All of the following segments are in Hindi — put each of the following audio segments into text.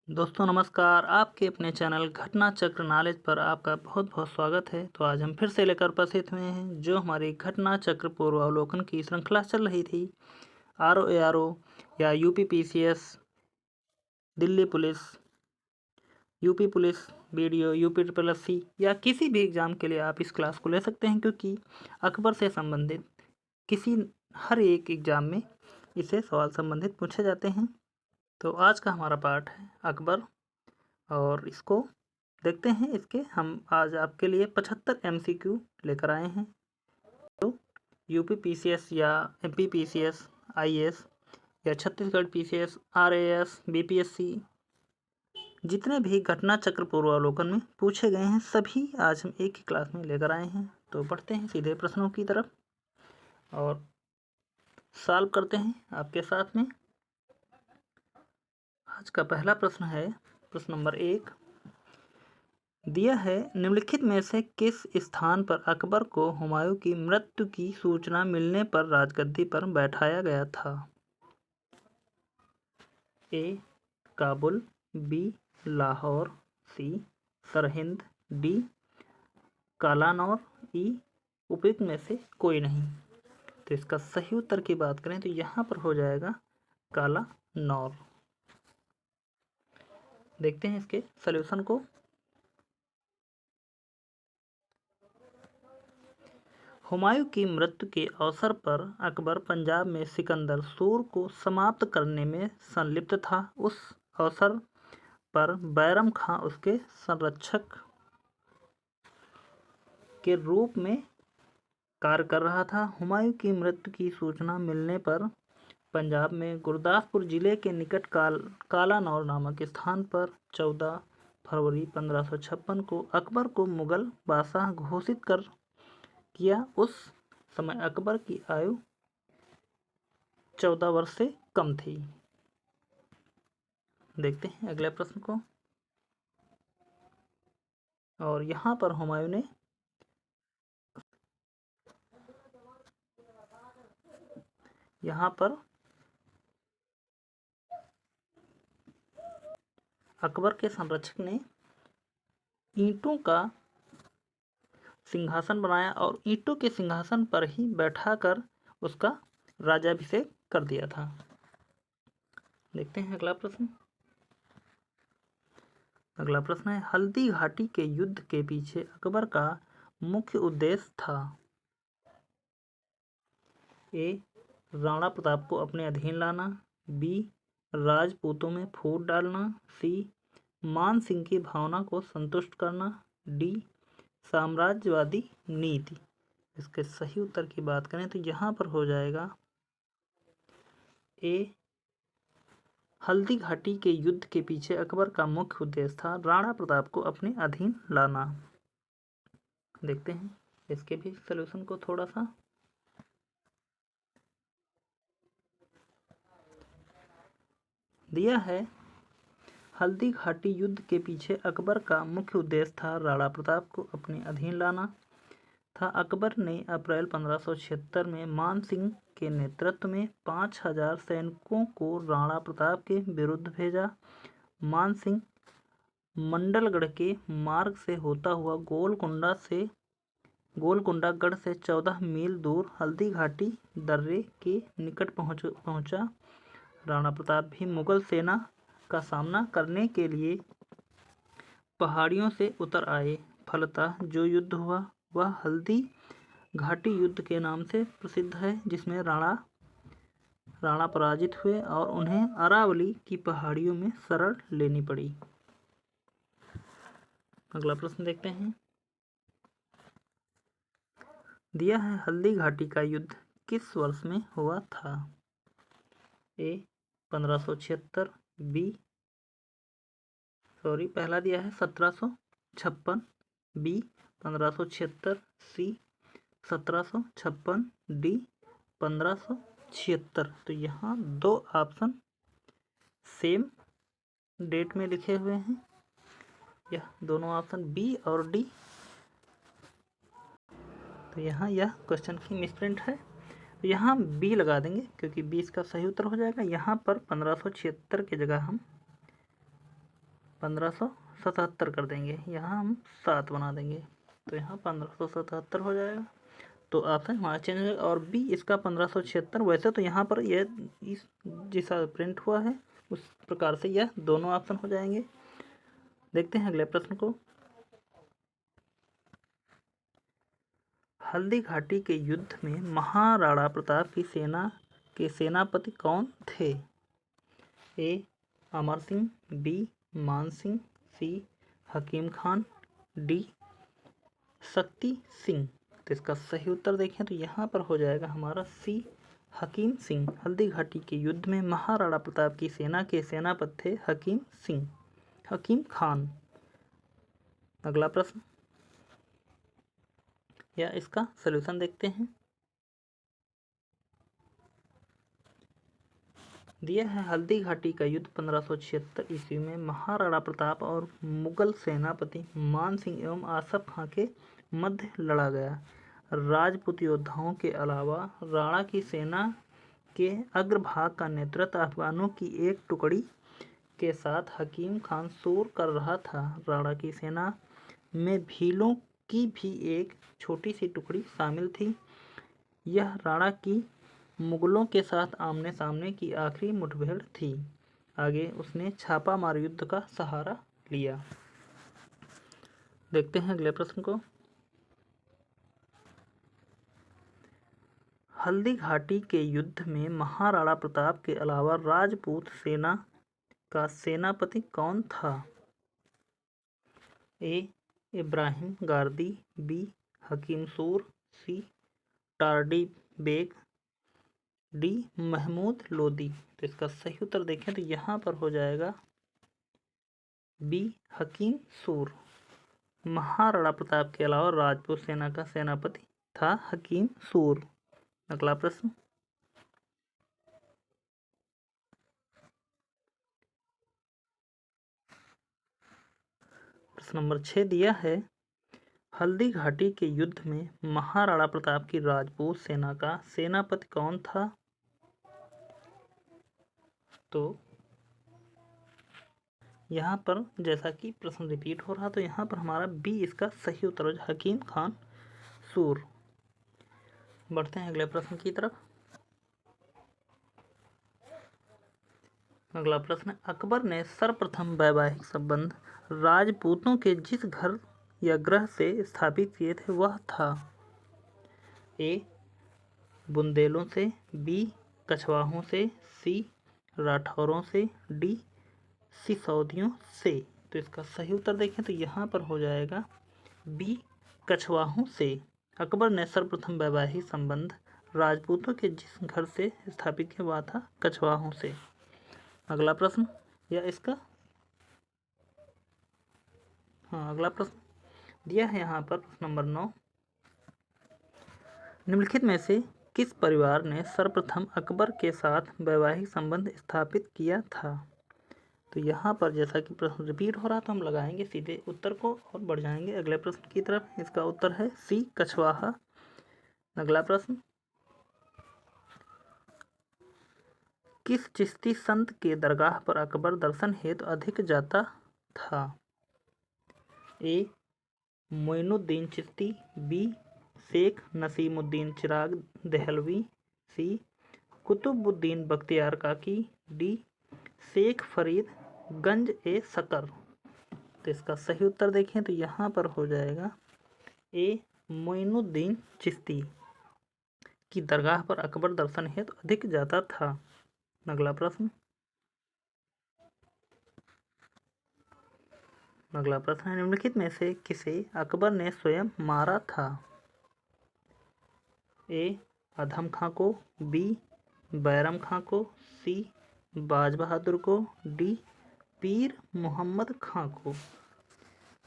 दोस्तों नमस्कार। आपके अपने चैनल घटना चक्र नॉलेज पर आपका बहुत बहुत स्वागत है। तो आज हम फिर से लेकर उपस्थित हुए हैं जो हमारी घटना चक्र पूर्वावलोकन की श्रृंखला चल रही थी। RO या UPPCS, Delhi police, UP police video, UPSSC या किसी भी एग्ज़ाम के लिए आप इस क्लास को ले सकते हैं, क्योंकि अकबर से संबंधित हर एक एग्ज़ाम में इसे सवाल संबंधित पूछे जाते हैं। तो आज का हमारा पाठ है अकबर, और इसको देखते हैं। इसके हम आज आपके लिए 75 MCQ लेकर आए हैं। तो UPPCS या MPPCS, IAS या छत्तीसगढ़ PCS, RAS, BPSC, जितने भी घटना चक्र पूर्वावलोकन में पूछे गए हैं सभी आज हम एक ही क्लास में लेकर आए हैं। तो बढ़ते हैं सीधे प्रश्नों की तरफ और सॉल्व करते हैं आपके साथ में। आज का पहला प्रश्न है, प्रश्न नंबर 1 दिया है, निम्नलिखित में से किस स्थान पर अकबर को हुमायूं की मृत्यु की सूचना मिलने पर राजगद्दी पर बैठाया गया था? ए काबुल, बी लाहौर, सी सरहिंद, डी कालानौर, ई उपयुक्त में से कोई नहीं। तो इसका सही उत्तर की बात करें तो यहाँ पर हो जाएगा कालानौर। देखते हैं इसके सलूशन को। हुमायूं की मृत्यु के अवसर पर अकबर पंजाब में सिकंदर सूर को समाप्त करने में संलिप्त था। उस अवसर पर बैरम खां उसके संरक्षक के रूप में कार्य कर रहा था। हुमायूं की मृत्यु की सूचना मिलने पर पंजाब में गुरदासपुर जिले के निकट कालानौर नामक स्थान पर 14 फरवरी 1556 को अकबर को मुगल बादशाह घोषित कर किया। उस समय अकबर की आयु 14 वर्ष से कम थी। देखते हैं अगले प्रश्न को। और यहाँ पर हुमायूं ने अकबर के संरक्षक ने ईंटों का सिंहासन बनाया और ईंटों के सिंहासन पर ही बैठाकर उसका राज्याभिषेक कर दिया था। देखते हैं अगला प्रश्न। अगला प्रश्न है, हल्दी घाटी के युद्ध के पीछे अकबर का मुख्य उद्देश्य था? ए राणा प्रताप को अपने अधीन लाना, बी राजपूतों में फूट डालना, सी मान सिंह की भावना को संतुष्ट करना, डी साम्राज्यवादी नीति। इसके सही उत्तर की बात करें तो यहाँ पर हो जाएगा ए हल्दी घाटी के युद्ध के पीछे अकबर का मुख्य उद्देश्य था राणा प्रताप को अपने अधीन लाना। देखते हैं इसके भी सलूशन को थोड़ा सा। दिया है, हल्दी घाटी युद्ध के पीछे अकबर का मुख्य उद्देश्य था राणा प्रताप को अपने अधीन लाना था। अकबर ने अप्रैल 1576 में मान सिंह के नेतृत्व में 5000 सैनिकों को राणा प्रताप के विरुद्ध भेजा। मान सिंह मंडलगढ़ के मार्ग से होता हुआ गोलकुंडा गढ़ से 14 मील दूर हल्दी घाटी दर्रे के निकट पहुंचा। राणा प्रताप भी मुगल सेना का सामना करने के लिए पहाड़ियों से उतर आए। फलतः जो युद्ध हुआ वह हल्दी घाटी युद्ध के नाम से प्रसिद्ध है, जिसमें राणा पराजित हुए और उन्हें अरावली की पहाड़ियों में शरण लेनी पड़ी। अगला प्रश्न देखते हैं। दिया है, हल्दी घाटी का युद्ध किस वर्ष में हुआ था? ए 1576, पहला दिया है 1756, बी 1576, सी 1756, डी 1576। तो यहाँ दो ऑप्शन सेम डेट में लिखे हुए हैं, यह दोनों ऑप्शन बी और डी। तो यहाँ यह क्वेश्चन की मिसप्रिंट है, तो यहाँ बी लगा देंगे क्योंकि बी इसका सही उत्तर हो जाएगा। यहाँ पर 1576 की जगह हम 1577 कर देंगे, यहाँ हम 7 बना देंगे तो यहाँ 1577 हो जाएगा। तो ऑप्शन हमारा चेंज हो जाएगा। और बी इसका 1576। वैसे तो यहाँ पर यह इस जैसा प्रिंट हुआ है उस प्रकार से यह दोनों ऑप्शन हो जाएंगे। देखते हैं अगले प्रश्न को। हल्दी घाटी के युद्ध में महाराणा प्रताप की सेना के सेनापति कौन थे? ए अमर सिंह, बी मान सिंह, सी हकीम खान, डी शक्ति सिंह। तो इसका सही उत्तर देखें तो यहाँ पर हो जाएगा हमारा सी हकीम सिंह। हल्दी घाटी के युद्ध में महाराणा प्रताप की सेना के सेनापति थे हकीम सिंह, हकीम खान। अगला प्रश्न या इसका सलूशन देखते हैं। दिया है हल्दी घाटी का युद्ध 1576 ईस्वी में महाराणा प्रताप और मुगल सेनापति मान सिंह एवं आसफ खां के मध्य लड़ा गया। राजपूत योद्धाओं के अलावा राणा की सेना के अग्रभाग का नेतृत्व अफगानों की एक टुकड़ी के साथ हकीम खान सूर कर रहा था। राणा की सेना में भीलों की भी एक छोटी सी टुकड़ी शामिल थी। यह राणा की मुगलों के साथ आमने सामने की आखिरी मुठभेड़ थी। आगे उसने छापामार युद्ध का सहारा लिया। देखते हैं अगले प्रश्न को। हल्दी घाटी के युद्ध में महाराणा प्रताप के अलावा राजपूत सेना का सेनापति कौन था? ए Ibrahim गारदी, B Hakim Sur, C Tardi Beg, D Mahmud Lodi. तो इसका सही उत्तर देखें तो यहाँ पर हो जाएगा बी हकीम सूर। महाराणा प्रताप के अलावा राजपूत सेना का सेनापति था हकीम सूर। अगला प्रश्न। प्रश्न नंबर 6 दिया है हल्दी घाटी के युद्ध में महाराणा प्रताप की राजपूत सेना का सेनापति कौन था? तो यहाँ पर जैसा कि प्रश्न रिपीट हो रहा तो यहाँ पर हमारा बी इसका सही उत्तर हो हकीम खान सूर। बढ़ते हैं अगले प्रश्न की तरफ। अगला प्रश्न अकबर ने सर्वप्रथम वैवाहिक संबंध राजपूतों के जिस घर या ग्रह से स्थापित किए थे वह था? ए बुंदेलों से, बी कछवाहों से, सी राठौरों से, डी सिसौदियों से। तो इसका सही उत्तर देखें तो यहाँ पर हो जाएगा बी कछवाहों से। अकबर ने सर्वप्रथम वैवाहिक संबंध राजपूतों के जिस घर से स्थापित किया वह था कछवाहों से। अगला प्रश्न या इसका अगला प्रश्न दिया है यहाँ पर प्रश्न नंबर 9। निम्नलिखित में से किस परिवार ने सर्वप्रथम अकबर के साथ वैवाहिक संबंध स्थापित किया था? तो यहाँ पर जैसा कि प्रश्न रिपीट हो रहा तो हम लगाएंगे सीधे उत्तर को और बढ़ जाएंगे अगले प्रश्न की तरफ। इसका उत्तर है सी कछवाहा। अगला प्रश्न किस चिश्ती संत के दरगाह पर अकबर दर्शन हेतु अधिक जाता था? ए मोइनुद्दीन चिश्ती, बी शेख नसीमुद्दीन चिराग देहलवी, सी कुतुबुद्दीन बख्तियार काकी, डी शेख फरीद गंज ए सकर। तो इसका सही उत्तर देखें तो यहाँ पर हो जाएगा ए मोइनुद्दीन चिश्ती की दरगाह पर अकबर दर्शन हेतु अधिक जाता था। अगला प्रश्न है निम्नलिखित में से किसे अकबर ने स्वयं मारा था? ए अधम खां को, बी बैरम खां को, सी बाज बहादुर को, डी पीर मोहम्मद खां को।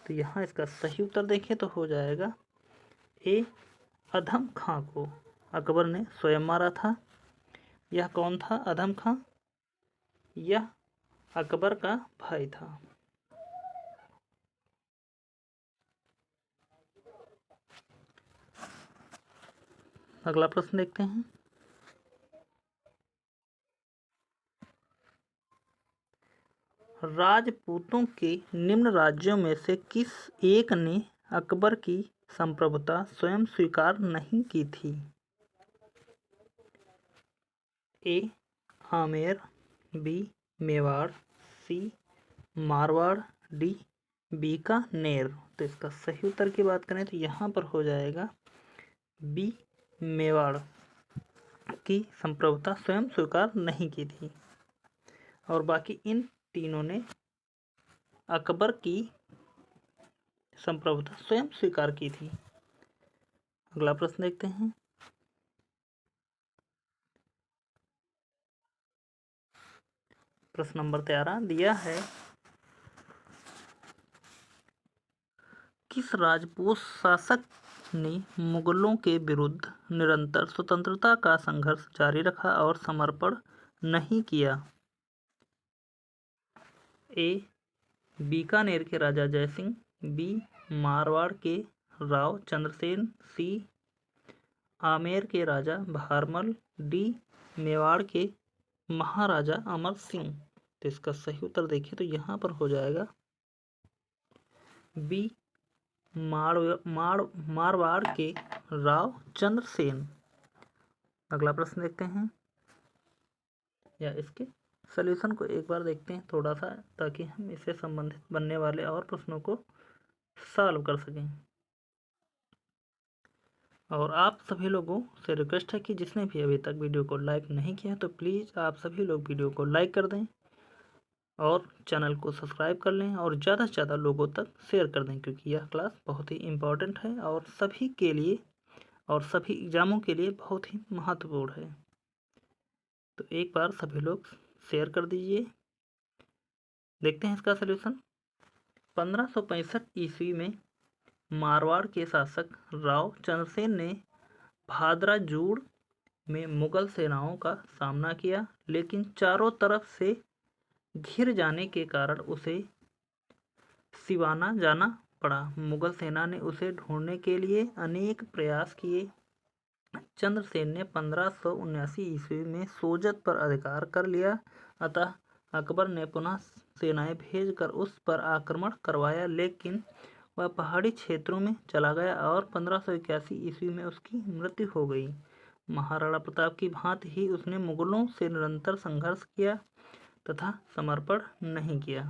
तो यहाँ इसका सही उत्तर देखें तो हो जाएगा ए अधम खां को अकबर ने स्वयं मारा था। यह कौन था अधम खां? यह अकबर का भाई था। अगला प्रश्न देखते हैं। राजपूतों के निम्न राज्यों में से किस एक ने अकबर की संप्रभुता स्वयं स्वीकार नहीं की थी? ए आमेर, बी मेवाड़, सी मारवाड़, डी बीकानेर। तो इसका सही उत्तर की बात करें तो यहाँ पर हो जाएगा बी मेवाड़ की संप्रभुता स्वयं स्वीकार नहीं की थी, और बाकी इन तीनों ने अकबर की संप्रभुता स्वयं स्वीकार की थी। अगला प्रश्न देखते हैं। प्रश्न नंबर 13 दिया है, किस राजपूत शासक ने मुगलों के विरुद्ध निरंतर स्वतंत्रता का संघर्ष जारी रखा और समर्पण नहीं किया? ए बीकानेर के राजा जयसिंह, बी मारवाड़ के राव चंद्रसेन, सी आमेर के राजा भारमल, डी मेवाड़ के महाराजा अमर सिंह। तो इसका सही उत्तर देखिए तो यहाँ पर हो जाएगा बी मारवाड़ के राव चंद्रसेन। अगला प्रश्न देखते हैं, या इसके सॉल्यूशन को एक बार देखते हैं थोड़ा सा, ताकि हम इससे संबंधित बनने वाले और प्रश्नों को सॉल्व कर सकें। और आप सभी लोगों से रिक्वेस्ट है कि जिसने भी अभी तक वीडियो को लाइक नहीं किया तो प्लीज़ आप सभी लोग वीडियो को लाइक कर दें और चैनल को सब्सक्राइब कर लें और ज़्यादा से ज़्यादा लोगों तक शेयर कर दें, क्योंकि यह क्लास बहुत ही इम्पोर्टेंट है और सभी के लिए और सभी एग्ज़ामों के लिए बहुत ही महत्वपूर्ण है। तो एक बार सभी लोग शेयर कर दीजिए। देखते हैं इसका सलूशन। 1565 ईस्वी में मारवाड़ के शासक राव चंद्रसेन ने भादरा-जूड़ में मुगल सेनाओं का सामना किया, लेकिन चारों तरफ से घिर जाने के कारण उसे सिवाना जाना पड़ा। मुगल सेना ने उसे ढूंढने के लिए अनेक प्रयास किए। चंद्रसेन ने 1579 ईस्वी में सोजत पर अधिकार कर लिया, अतः अकबर ने पुनः सेनाएं भेजकर उस पर आक्रमण करवाया, लेकिन वह पहाड़ी क्षेत्रों में चला गया और 1581 ईस्वी में उसकी मृत्यु हो गई। महाराणा प्रताप की भांति ही उसने मुगलों से निरंतर संघर्ष किया तथा समर्पण नहीं किया।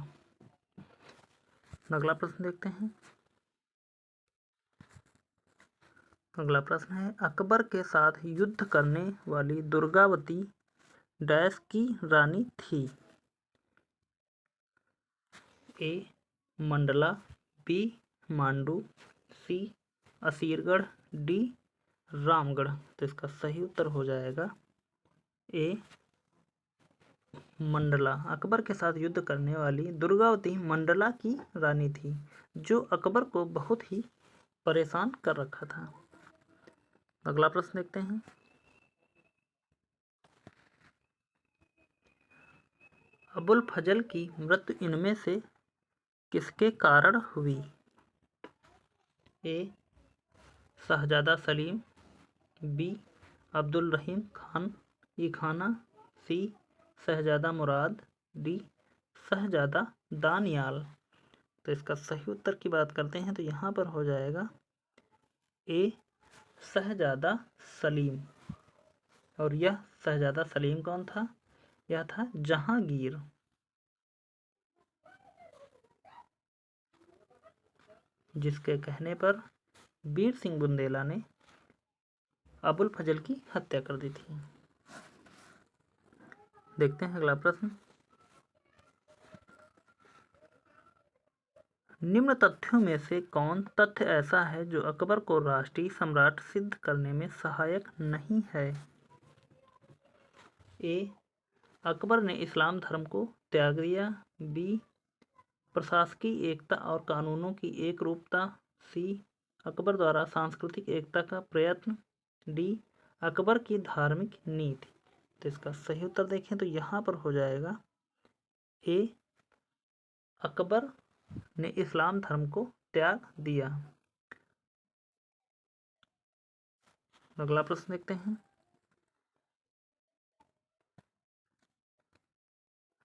अगला प्रश्न देखते हैं। अगला प्रश्न है, अकबर के साथ युद्ध करने वाली दुर्गावती डैश की रानी थी? ए मंडला, बी मांडू, सी असीरगढ़, डी रामगढ़। तो इसका सही उत्तर हो जाएगा ए मंडला। अकबर के साथ युद्ध करने वाली दुर्गावती मंडला की रानी थी, जो अकबर को बहुत ही परेशान कर रखा था। अगला प्रश्न देखते हैं। अबुल फजल की मृत्यु इनमें से किसके कारण हुई? ए शहजादा सलीम, बी अब्दुल रहीम खान ई खाना, सी शहजादा मुराद, डी शहजादा दानियाल। तो इसका सही उत्तर की बात करते हैं तो यहाँ पर हो जाएगा ए शहजादा सलीम। और यह शहजादा सलीम कौन था? यह था जहांगीर, जिसके कहने पर वीर सिंह बुंदेला ने अबुल फजल की हत्या कर दी थी। देखते हैं अगला प्रश्न। निम्न तथ्यों में से कौन तथ्य ऐसा है जो अकबर को राष्ट्रीय सम्राट सिद्ध करने में सहायक नहीं है? ए अकबर ने इस्लाम धर्म को त्याग दिया, बी प्रशासकीय एकता और कानूनों की एक रूपता, सी अकबर द्वारा सांस्कृतिक एकता का प्रयत्न, डी अकबर की धार्मिक नीति। तो इसका सही उत्तर देखें तो यहाँ पर हो जाएगा ए अकबर ने इस्लाम धर्म को त्याग दिया। अगला प्रश्न देखते हैं।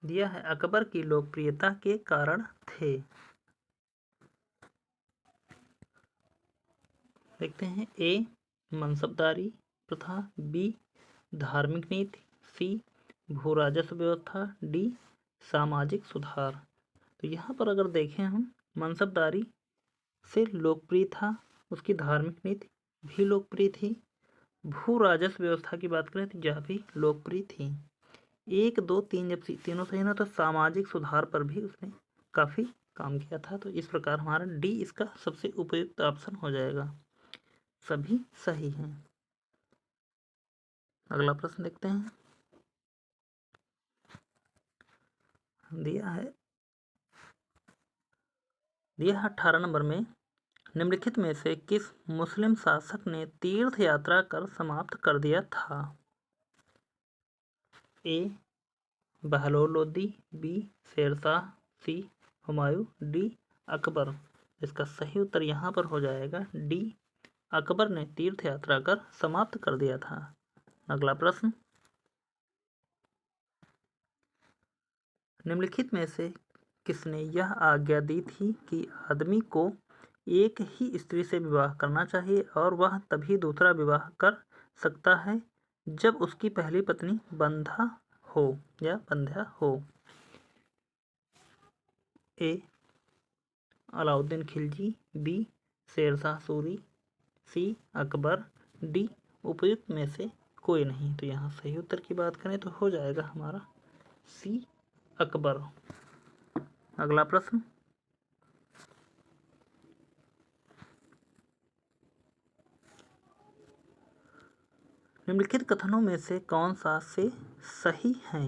दिया है अकबर की लोकप्रियता के कारण थे। देखते हैं ए मनसबदारी प्रथा, बी धार्मिक नीति, सी भू राजस्व व्यवस्था, डी सामाजिक सुधार। तो यहाँ पर अगर देखें हम मनसबदारी से लोकप्रिय था, उसकी धार्मिक नीति भी लोकप्रिय थी, भू राजस्व व्यवस्था की बात करें तो यह भी लोकप्रिय थी। 1, 2, 3 जब तीनों सही ना तो सामाजिक सुधार पर भी उसने काफ़ी काम किया था। तो इस प्रकार हमारा डी इसका सबसे उपयुक्त ऑप्शन हो जाएगा। सभी सही हैं। अगला प्रश्न देखते हैं। दिया है 18 नंबर में, निम्नलिखित में से किस मुस्लिम शासक ने तीर्थ यात्रा कर समाप्त कर दिया था? ए बहलोल लोदी, बी शेरशाह, सी हुमायूं, डी अकबर। इसका सही उत्तर यहाँ पर हो जाएगा डी अकबर ने तीर्थ यात्रा कर समाप्त कर दिया था। अगला प्रश्न, निम्नलिखित में से किसने यह आज्ञा दी थी कि आदमी को एक ही स्त्री से विवाह करना चाहिए और वह तभी दूसरा विवाह कर सकता है जब उसकी पहली पत्नी बंधा हो या बंध्या हो? ए अलाउद्दीन खिलजी, बी शेरशाह सूरी, सी अकबर, डी उपयुक्त में से कोई नहीं। तो यहाँ सही उत्तर की बात करें तो हो जाएगा हमारा सी अकबर। अगला प्रश्न, निम्नलिखित कथनों में से कौन सा से सही है?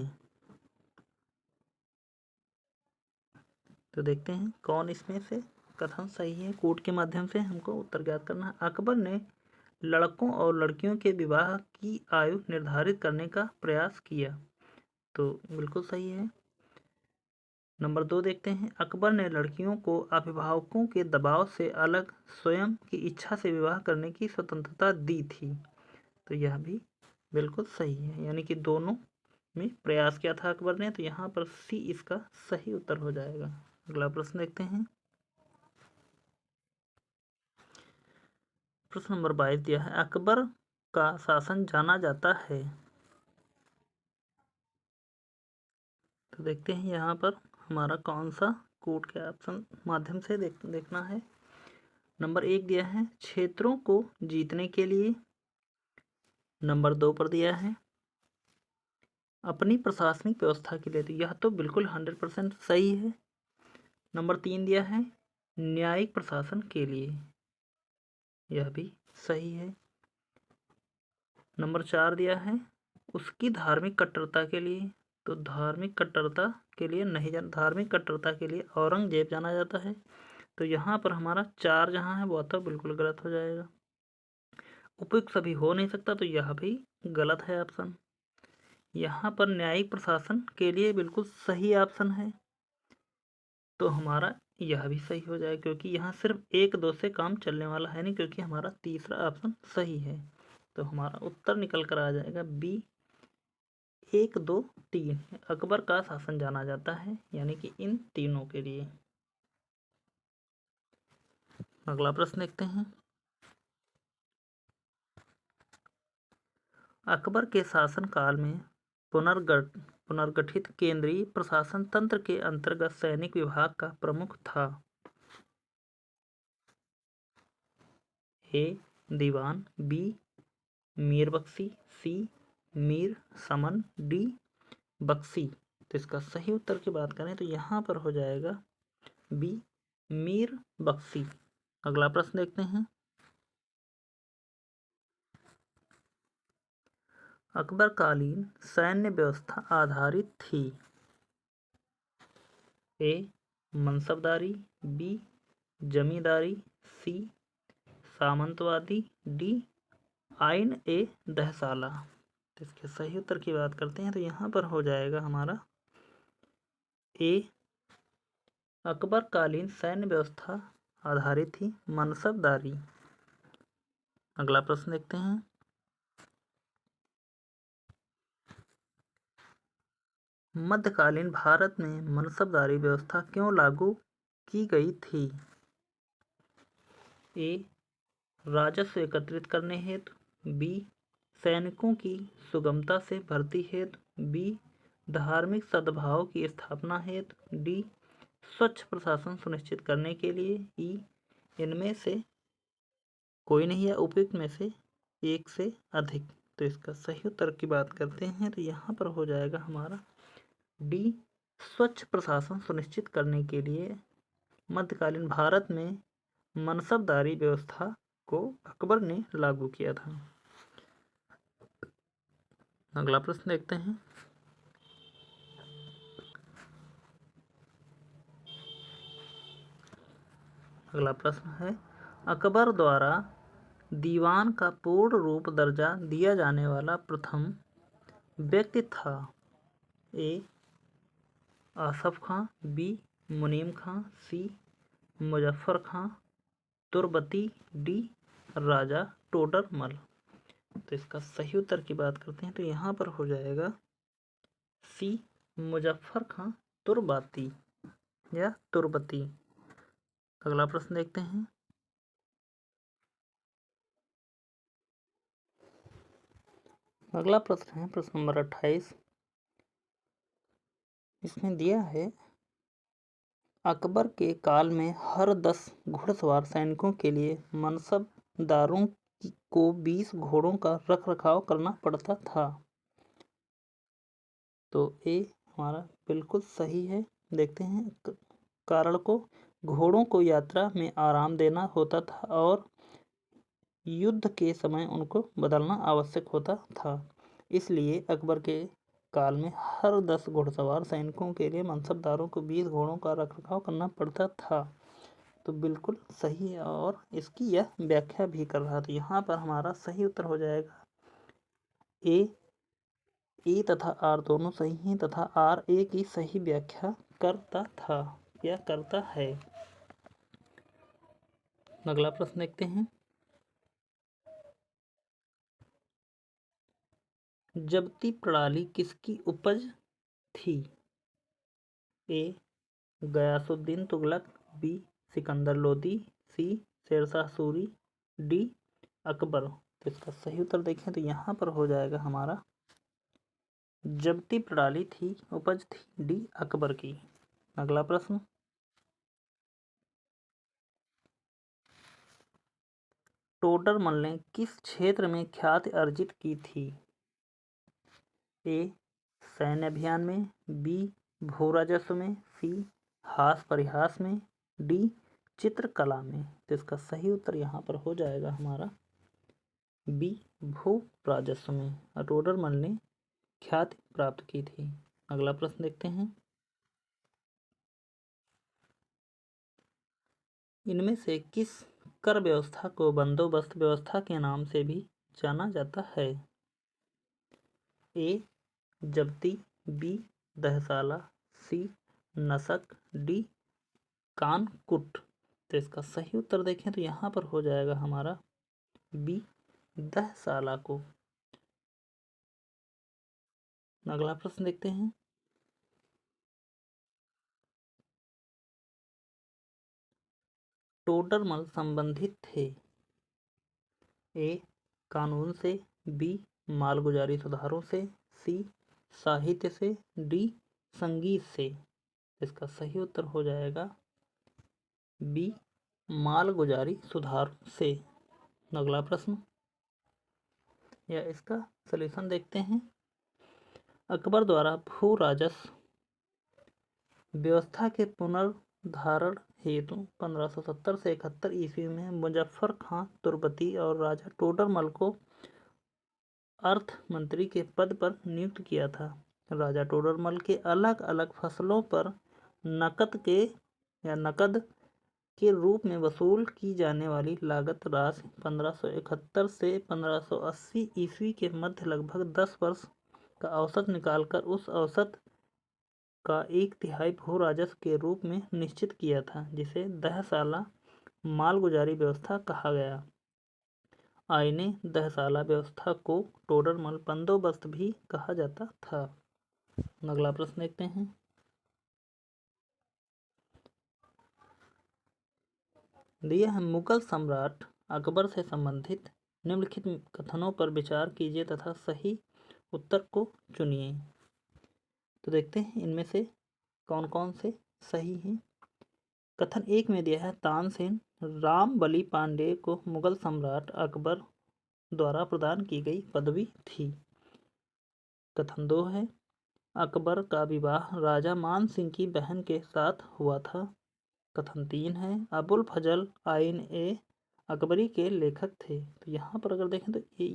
तो देखते हैं कौन इसमें से कथन सही है। कोड के माध्यम से हमको उत्तर ज्ञात करना है। अकबर ने लड़कों और लड़कियों के विवाह की आयु निर्धारित करने का प्रयास किया। तो बिल्कुल सही है। नंबर 2 देखते हैं। अकबर ने लड़कियों को अभिभावकों के दबाव से अलग स्वयं की इच्छा से विवाह करने की स्वतंत्रता दी थी। तो यह भी बिल्कुल सही है, यानी कि दोनों में प्रयास किया था अकबर ने। तो यहाँ पर सी इसका सही उत्तर हो जाएगा। अगला प्रश्न देखते हैं। प्रश्न नंबर 22 दिया है, अकबर का शासन जाना जाता है। तो देखते हैं यहाँ पर हमारा कौन सा कोड के ऑप्शन माध्यम से देखना है। नंबर 1 दिया है क्षेत्रों को जीतने के लिए। नंबर 2 पर दिया है अपनी प्रशासनिक व्यवस्था के लिए। तो यह तो बिल्कुल 100% सही है। नंबर 3 दिया है न्यायिक प्रशासन के लिए। यह भी सही है। नंबर 4 दिया है उसकी धार्मिक कट्टरता के लिए। तो धार्मिक कट्टरता के लिए नहीं जाना, धार्मिक कट्टरता के लिए औरंगजेब जाना जाता है। तो यहाँ पर हमारा 4 जहाँ है वो तो बिल्कुल गलत हो जाएगा। उपयुक्त सभी हो नहीं सकता, तो यह भी गलत है ऑप्शन। यहाँ पर न्यायिक प्रशासन के लिए बिल्कुल सही ऑप्शन है, तो हमारा यह भी सही हो जाएगा, क्योंकि यहाँ सिर्फ 1, 2 से काम चलने वाला है नहीं, क्योंकि हमारा तीसरा ऑप्शन सही है। तो हमारा उत्तर निकल कर आ जाएगा बी 1, 2, 3। अकबर का शासन जाना जाता है, यानी कि इन तीनों के लिए। अगला प्रश्न देखते हैं। अकबर के शासनकाल में पुनर्गठित केंद्रीय प्रशासन तंत्र के अंतर्गत सैनिक विभाग का प्रमुख था। ए दीवान, बी मीर बख्शी, सी मीर समन, डी बख्शी। तो इसका सही उत्तर की बात करें तो यहाँ पर हो जाएगा बी मीर बख्शी। अगला प्रश्न देखते हैं। अकबरकालीन सैन्य व्यवस्था आधारित थी। ए मनसबदारी, बी जमींदारी, सी सामंतवादी, डी आइन ए दहसाला। तो इसके सही उत्तर की बात करते हैं तो यहाँ पर हो जाएगा हमारा ए अकबरकालीन सैन्य व्यवस्था आधारित थी मनसबदारी। अगला प्रश्न देखते हैं। मध्यकालीन भारत में मनसबदारी व्यवस्था क्यों लागू की गई थी? ए. राजस्व एकत्रित करने हेतु। बी. सैनिकों की सुगमता से भर्ती हेतु। बी. धार्मिक सद्भाव की स्थापना हेतु। डी. स्वच्छ प्रशासन सुनिश्चित करने के लिए। ई. इनमें से कोई नहीं है उपयुक्त में से एक से अधिक। तो इसका सही उत्तर की बात करते हैं तो यहाँ पर हो जाएगा हमारा डी. स्वच्छ प्रशासन सुनिश्चित करने के लिए मध्यकालीन भारत में मनसबदारी व्यवस्था को अकबर ने लागू किया था। अगला प्रश्न देखते हैं। अगला प्रश्न है, अकबर द्वारा दीवान का पूर्ण रूप दर्जा दिया जाने वाला प्रथम व्यक्ति था। ए. आसफ खां। बी. मुनीम खां। सी. मुजफ्फर खां तुर्बती। डी. राजा टोडरमल। तो इसका सही उत्तर की बात करते हैं तो यहाँ पर हो जाएगा सी. मुजफ्फर खां तुर्बाती या तुर्बती। अगला प्रश्न देखते हैं। अगला प्रश्न है प्रश्न नंबर 28। इसमें दिया है, अकबर के काल में हर 10 घुड़सवार सैनिकों के लिए मनसबदारों को 20 घोड़ों का रखरखाव करना पड़ता था। तो ए हमारा बिल्कुल सही है। देखते हैं कारण को। घोड़ों को यात्रा में आराम देना होता था और युद्ध के समय उनको बदलना आवश्यक होता था। इसलिए अकबर के काल में हर 10 घुड़सवार सैनिकों के लिए मनसबदारों को 20 घोड़ों का रखरखाव करना पड़ता था। तो बिल्कुल सही है और इसकी यह व्याख्या भी कर रहा था। यहाँ पर हमारा सही उत्तर हो जाएगा ए तथा आर दोनों सही हैं तथा आर ए की सही व्याख्या करता था या करता है। अगला प्रश्न देखते हैं। जब्ती प्रणाली किसकी उपज थी? ए. गयासुद्दीन तुगलक। बी. सिकंदर लोदी। सी. शेरशाह सूरी। डी. अकबर। तो इसका सही उत्तर देखें तो यहाँ पर हो जाएगा हमारा जब्ती प्रणाली थी उपज थी डी. अकबर की। अगला प्रश्न, टोडरमल ने किस क्षेत्र में ख्याति अर्जित की थी? ए. सैन्य अभियान में। बी. भू राजस्व में। सी. हास परिहास में। डी. चित्रकला में। तो इसका सही उत्तर यहाँ पर हो जाएगा हमारा बी. भू राजस्व में टोडरमल ने ख्याति प्राप्त की थी। अगला प्रश्न देखते हैं। इनमें से किस कर व्यवस्था को बंदोबस्त व्यवस्था के नाम से भी जाना जाता है? ए. जब्ती। बी. दहसाला। सी. नसक। डी. कानकुट। तो इसका सही उत्तर देखें तो यहाँ पर हो जाएगा हमारा बी. दहसाला को। अगला प्रश्न देखते हैं। टोडरमल संबंधित थे ए. कानून से। बी. मालगुजारी सुधारों से। सी. साहित्य से। डी. संगीत से। इसका सही उत्तर हो जाएगा बी. मालगुजारी सुधार से। अगला प्रश्न या इसका सलूशन देखते हैं। अकबर द्वारा भू राजस्व व्यवस्था के पुनर्धारण हेतु 1570 से 71 ईस्वी में मुजफ्फर खां तुर्बती और राजा टोडरमल को अर्थ मंत्री के पद पर नियुक्त किया था। राजा टोडरमल के अलग अलग फसलों पर नकद के रूप में वसूल की जाने वाली लागत राशि 1571 से 1580 ईस्वी के मध्य लगभग 10 वर्ष का औसत निकालकर उस औसत का 1/3 भू राजस्व के रूप में निश्चित किया था, जिसे दहसाला मालगुजारी व्यवस्था कहा गया। आईने दहसाला व्यवस्था को टोडरमल बंदोबस्त भी कहा जाता था। अगला प्रश्न देखते हैं। दिया है मुगल सम्राट अकबर से संबंधित निम्नलिखित कथनों पर विचार कीजिए तथा सही उत्तर को चुनिए। तो देखते हैं इनमें से कौन कौन से सही हैं। कथन 1 में दिया है तानसेन रामबली पांडे को मुगल सम्राट अकबर द्वारा प्रदान की गई पदवी थी। कथन 2 है अकबर का विवाह राजा मान सिंह की बहन के साथ हुआ था। कथन 3 है अबुल फजल आइन ए अकबरी के लेखक थे। तो यहाँ पर अगर देखें तो ये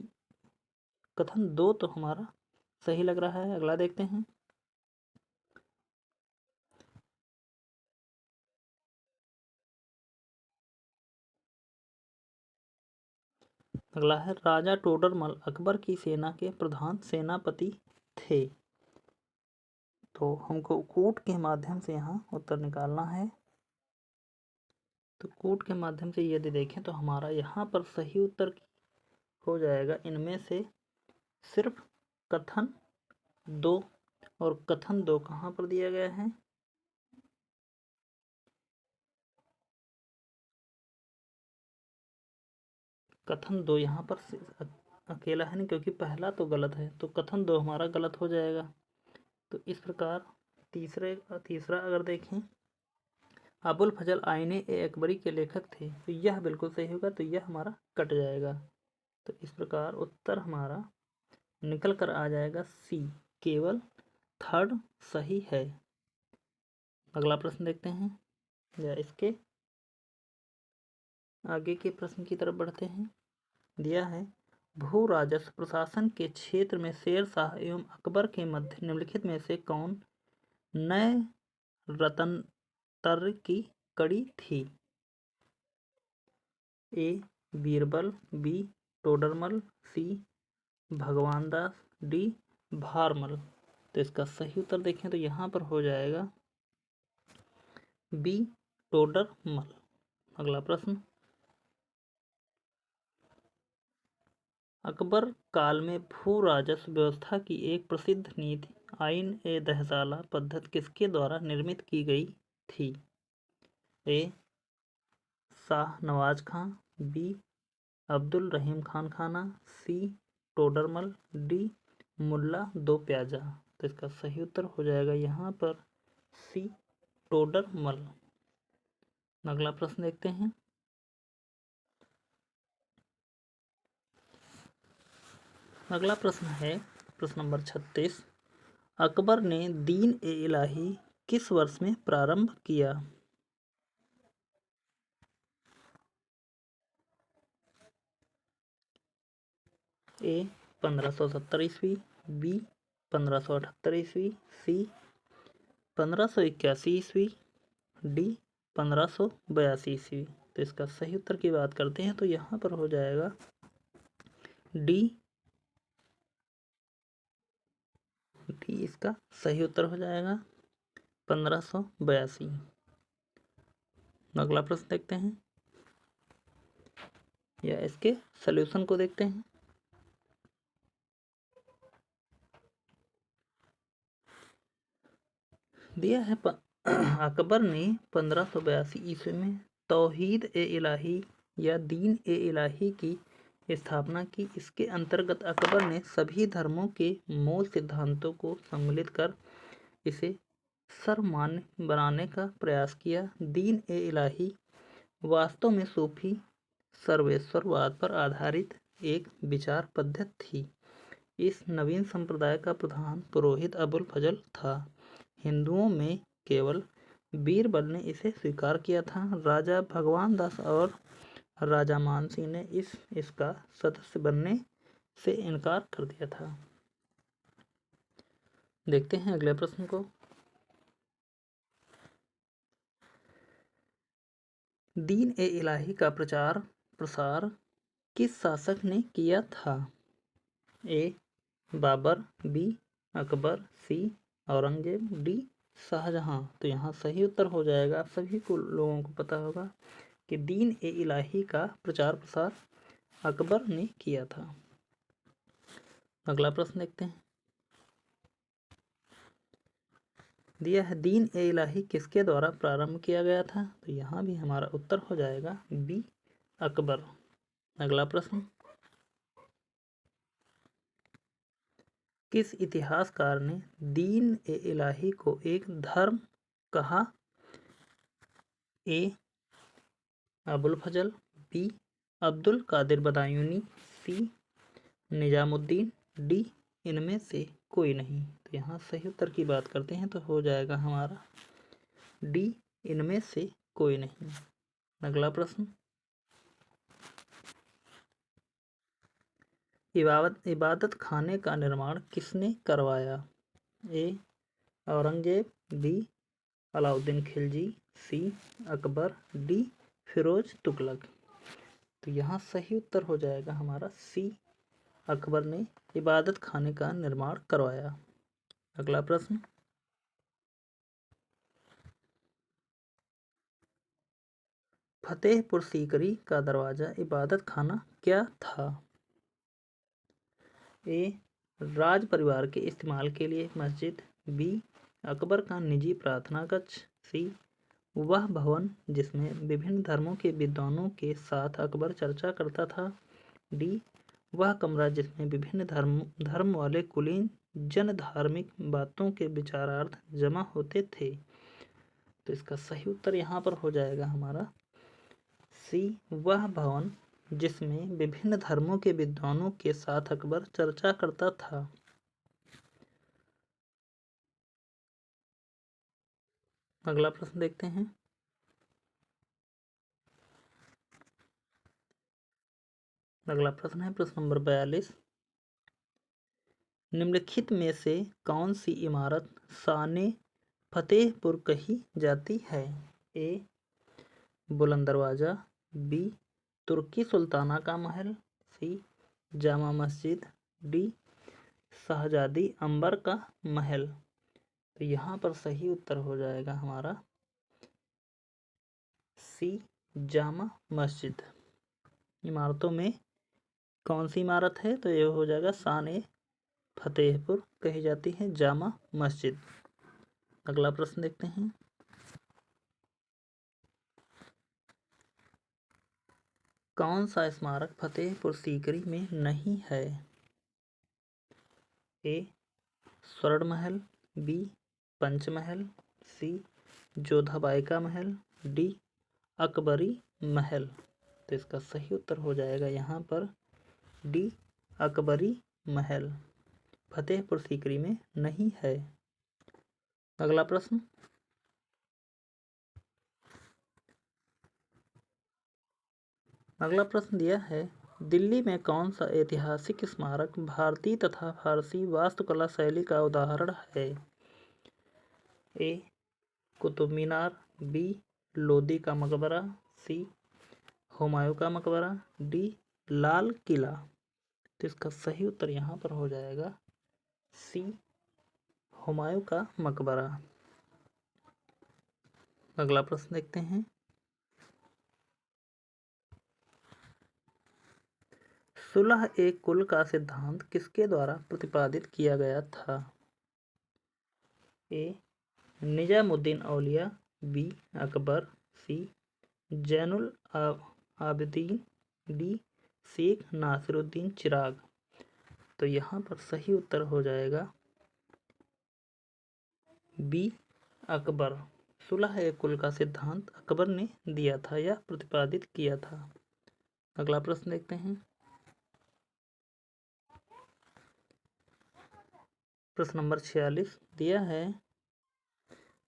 कथन 2 तो हमारा सही लग रहा है। अगला देखते हैं। अगला है राजा टोडरमल अकबर की सेना के प्रधान सेनापति थे। तो हमको कूट के माध्यम से यहाँ उत्तर निकालना है। तो कूट के माध्यम से यदि देखें तो हमारा यहाँ पर सही उत्तर हो जाएगा इनमें से सिर्फ कथन 2। और कथन 2 कहाँ पर दिया गया है? कथन 2 यहाँ पर अकेला है नहीं, क्योंकि पहला तो गलत है, तो कथन 2 हमारा गलत हो जाएगा। तो इस प्रकार तीसरा अगर देखें अबुल फजल आइने ए अकबरी के लेखक थे, तो यह बिल्कुल सही होगा, तो यह हमारा कट जाएगा। तो इस प्रकार उत्तर हमारा निकल कर आ जाएगा सी, केवल थर्ड सही है। अगला प्रश्न देखते हैं या इसके आगे के प्रश्न की तरफ बढ़ते हैं। दिया है भू राजस्व प्रशासन के क्षेत्र में शेर शाह एवं अकबर के मध्य निम्नलिखित में से कौन नए रतनतर की कड़ी थी? ए बीरबल, बी टोडरमल, सी भगवान दास, डी भारमल। तो इसका सही उत्तर देखें तो यहाँ पर हो जाएगा बी टोडरमल। अगला प्रश्न अकबर काल में भू राजस्व व्यवस्था की एक प्रसिद्ध नीति आइन ए दहसाला पद्धति किसके द्वारा निर्मित की गई थी? ए शाह नवाज खां, बी अब्दुल रहीम खान खाना, सी टोडरमल, डी मुल्ला दो प्याजा। तो इसका सही उत्तर हो जाएगा यहाँ पर सी टोडरमल। अगला प्रश्न देखते हैं। अगला प्रश्न है प्रश्न नंबर 36। अकबर ने दीन ए इलाही किस वर्ष में प्रारंभ किया? ए 1570 ईस्वी, बी 1578 ईस्वी, सी 1581 ईस्वी, डी 1582 ईस्वी। तो इसका सही उत्तर की बात करते हैं तो यहाँ पर हो जाएगा डी इसका सही उत्तर हो जाएगा 1582। अगला प्रश्न देखते हैं या इसके सॉल्यूशन को देखते हैं। दिया है अकबर ने 1582 ईस्वी में तौहीद ए इलाही या दीन ए इलाही की स्थापना की। इसके अंतर्गत अकबर ने सभी धर्मों के मूल सिद्धांतों को सम्मिलित कर इसे सर्वमान्य बनाने का प्रयास किया। दीन ए इलाही वास्तव में सूफी सर्वेश्वरवाद पर आधारित एक विचार पद्धति थी। इस नवीन संप्रदाय का प्रधान पुरोहित अबुल फजल था। हिंदुओं में केवल बीरबल ने इसे स्वीकार किया था। राजा भगवान दास और राजा मानसिंह ने इसका सदस्य बनने से इनकार कर दिया था। देखते हैं अगले प्रश्न को। दीन ए इलाही का प्रचार प्रसार किस शासक ने किया था? ए बाबर, बी अकबर, सी औरंगजेब, डी शाहजहां। तो यहाँ सही उत्तर हो जाएगा। आप सभी को लोगों को पता होगा कि दीन ए इलाही का प्रचार प्रसार अकबर ने किया था। अगला प्रश्न देखते हैं। दिया है दीन ए इलाही किसके द्वारा प्रारंभ किया गया था, तो यहाँ भी हमारा उत्तर हो जाएगा बी अकबर। अगला प्रश्न, किस इतिहासकार ने दीन ए इलाही को एक धर्म कहा? ए अबुल फजल, बी अब्दुल कादिर बदायूनी, सी निजामुद्दीन, डी इनमें से कोई नहीं। तो यहाँ सही उत्तर की बात करते हैं तो हो जाएगा हमारा डी इनमें से कोई नहीं। अगला प्रश्न, इबादत खाने का निर्माण किसने करवाया? ए औरंगजेब, बी अलाउद्दीन खिलजी, सी अकबर, डी फिरोज तुगलक। तो यहाँ सही उत्तर हो जाएगा हमारा सी अकबर ने इबादत खाने का निर्माण करवाया। अगला प्रश्न, फतेहपुर सीकरी का दरवाजा इबादत खाना क्या था? ए राज परिवार के इस्तेमाल के लिए मस्जिद, बी अकबर का निजी प्रार्थना कक्ष, सी वह भवन जिसमें विभिन्न धर्मों के विद्वानों के साथ अकबर चर्चा करता था, डी वह कमरा जिसमें विभिन्न धर्म वाले कुलीन जन धार्मिक बातों के विचारार्थ जमा होते थे। तो इसका सही उत्तर यहाँ पर हो जाएगा हमारा सी वह भवन जिसमें विभिन्न धर्मों के विद्वानों के साथ अकबर चर्चा करता था। अगला प्रश्न देखते हैं, अगला प्रश्न है प्रश्न नंबर 42, निम्नलिखित में से कौन सी इमारत शान फतेहपुर कही जाती है? ए बुलंद दरवाजा, बी तुर्की सुल्ताना का महल, सी जामा मस्जिद, डी शहजादी अंबर का महल। तो यहाँ पर सही उत्तर हो जाएगा हमारा सी जामा मस्जिद। इमारतों में कौन सी इमारत है, तो यह हो जाएगा शान फतेहपुर कही जाती है जामा मस्जिद। अगला प्रश्न देखते हैं, कौन सा स्मारक फतेहपुर सीकरी में नहीं है? ए स्वर्ण महल, बी पंचमहल, सी जोधाबाई का महल, डी अकबरी महल। तो इसका सही उत्तर हो जाएगा यहाँ पर डी अकबरी महल फतेहपुर सीकरी में नहीं है। अगला प्रश्न, अगला प्रश्न दिया है दिल्ली में कौन सा ऐतिहासिक स्मारक भारतीय तथा फारसी वास्तुकला शैली का उदाहरण है? ए कुतुब मीनार, बी लोदी का मकबरा, सी हुमायूं का मकबरा, डी लाल किला। तो इसका सही उत्तर यहाँ पर हो जाएगा सी हुमायूं का मकबरा। अगला प्रश्न देखते हैं, सुलह ए कुल का सिद्धांत किसके द्वारा प्रतिपादित किया गया था? ए निजामुद्दीन औलिया, बी अकबर, सी जैनुल आबिदीन, डी शेख नासिरुद्दीन चिराग। तो यहाँ पर सही उत्तर हो जाएगा बी अकबर। सुलह ए कुल का सिद्धांत अकबर ने दिया था या प्रतिपादित किया था। अगला प्रश्न देखते हैं, प्रश्न नंबर 46 दिया है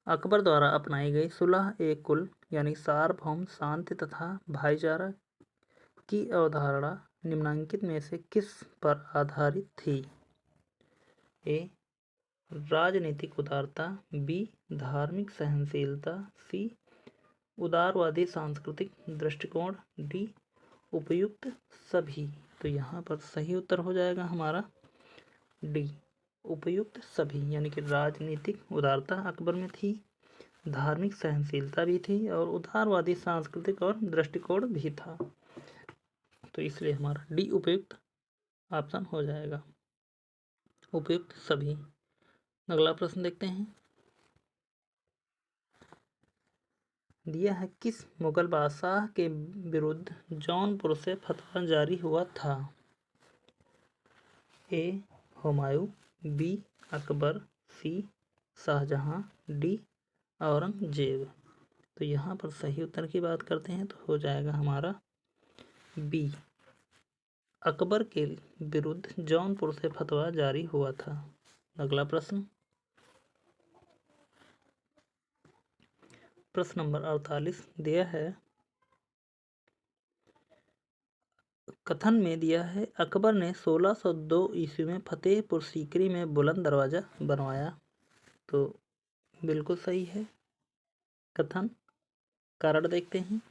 अकबर द्वारा अपनाई गई सुलह ए कुल यानी सार्वभौम शांति तथा भाईचारा की अवधारणा निम्नलिखित में से किस पर आधारित थी? ए राजनीतिक उदारता, बी धार्मिक सहनशीलता, सी उदारवादी सांस्कृतिक दृष्टिकोण, डी उपयुक्त सभी। तो यहाँ पर सही उत्तर हो जाएगा हमारा डी उपयुक्त सभी, यानी कि राजनीतिक उदारता अकबर में थी, धार्मिक सहनशीलता भी थी और उदारवादी सांस्कृतिक और दृष्टिकोण भी था। तो इसलिए हमारा डी उपयुक्त ऑप्शन हो जाएगा, उपयुक्त सभी। अगला प्रश्न देखते हैं, दिया है किस मुगल बादशाह के विरुद्ध जौनपुर से फतवा जारी हुआ था? ए हुमायूं, बी अकबर, सी शाहजहां, डी औरंगजेब। तो यहाँ पर सही उत्तर की बात करते हैं तो हो जाएगा हमारा बी, अकबर के विरुद्ध जौनपुर से फतवा जारी हुआ था। अगला प्रश्न, प्रश्न नंबर 48 दिया है, कथन में दिया है अकबर ने 1602 ईस्वी में फतेहपुर सीकरी में बुलंद दरवाजा बनवाया। तो बिल्कुल सही है कथन। कारण देखते हैं,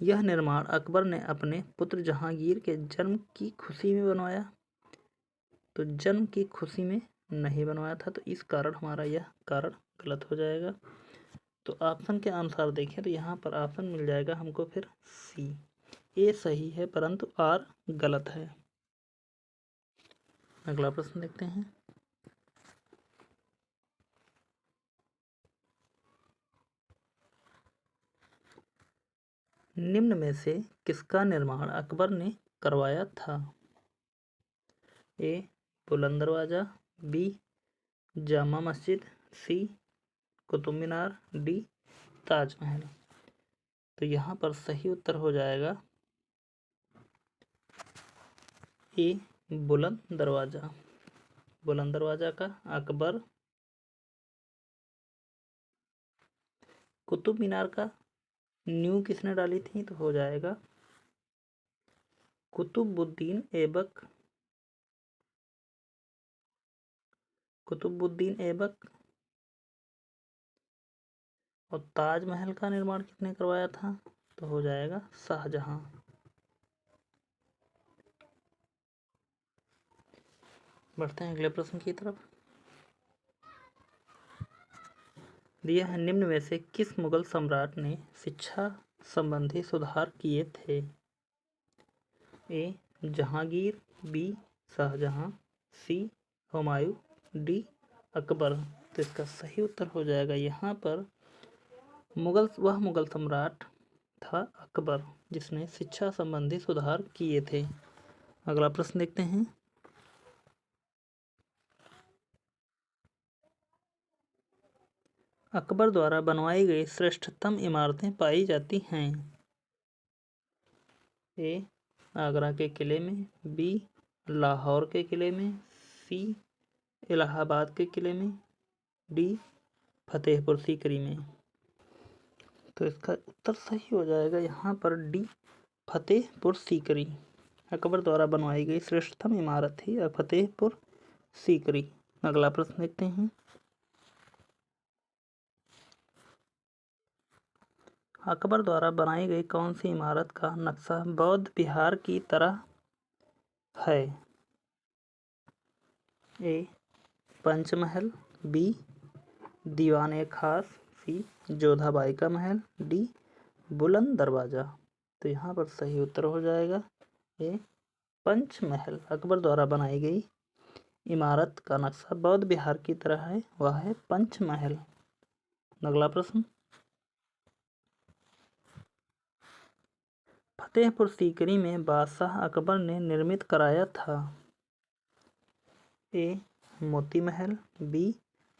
यह निर्माण अकबर ने अपने पुत्र जहांगीर के जन्म की खुशी में बनवाया। तो जन्म की खुशी में नहीं बनवाया था, तो इस कारण हमारा यह कारण गलत हो जाएगा। तो ऑप्शन के अनुसार देखें तो यहाँ पर ऑप्शन मिल जाएगा हमको फिर सी, ए सही है परंतु आर गलत है। अगला प्रश्न देखते हैं, निम्न में से किसका निर्माण अकबर ने करवाया था? ए बुलंद दरवाजा, बी जामा मस्जिद, सी कुतुब मीनार, डी ताजमहल। तो यहाँ पर सही उत्तर हो जाएगा ए बुलंद दरवाजा। बुलंद दरवाजा का अकबर, कुतुब मीनार का नींव किसने डाली थी? तो हो जाएगा कुतुबुद्दीन ऐबक। कुतुबुद्दीन ऐबक। और ताजमहल का निर्माण किसने करवाया था? तो हो जाएगा शाहजहां। बढ़ते हैं अगले प्रश्न की तरफ। दिया है निम्न में से किस मुगल सम्राट ने शिक्षा संबंधी सुधार किए थे? ए जहांगीर, बी शाहजहां, सी हुमायूं, डी अकबर। तो इसका सही उत्तर हो जाएगा यहाँ पर वह मुगल सम्राट था अकबर, जिसने शिक्षा संबंधी सुधार किए थे। अगला प्रश्न देखते हैं, अकबर द्वारा बनवाई गई श्रेष्ठतम इमारतें पाई जाती हैं। ए आगरा के किले में, बी लाहौर के किले में, सी इलाहाबाद के किले में, डी फतेहपुर सीकरी में। तो इसका उत्तर सही हो जाएगा यहाँ पर डी फतेहपुर सीकरी। अकबर द्वारा बनवाई गई श्रेष्ठतम इमारत थी फतेहपुर सीकरी। अगला प्रश्न देखते हैं, अकबर द्वारा बनाई गई कौन सी इमारत का नक्शा बौद्ध विहार की तरह है? ए पंचमहल, बी दीवान ए खास, सी जोधाबाई का महल, डी बुलंद दरवाजा। तो यहाँ पर सही उत्तर हो जाएगा ए पंचमहल। अकबर द्वारा बनाई गई इमारत का नक्शा बौद्ध विहार की तरह है, वह है पंचमहल। अगला प्रश्न, फतेहपुर सीकरी में बादशाह अकबर ने निर्मित कराया था। ए मोती महल, बी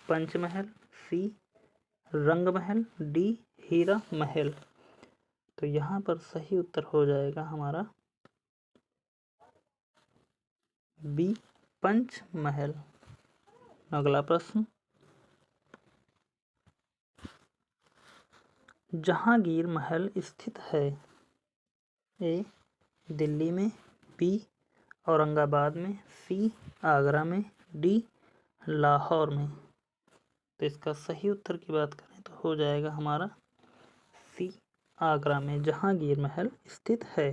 पंचमहल, सी रंगमहल, डी हीरा महल। तो यहाँ पर सही उत्तर हो जाएगा हमारा बी पंचमहल। अगला प्रश्न, जहांगीर महल स्थित है? ए दिल्ली में, बी औरंगाबाद में, सी आगरा में, डी लाहौर में। तो इसका सही उत्तर की बात करें तो हो जाएगा हमारा सी आगरा में जहांगीर महल स्थित है।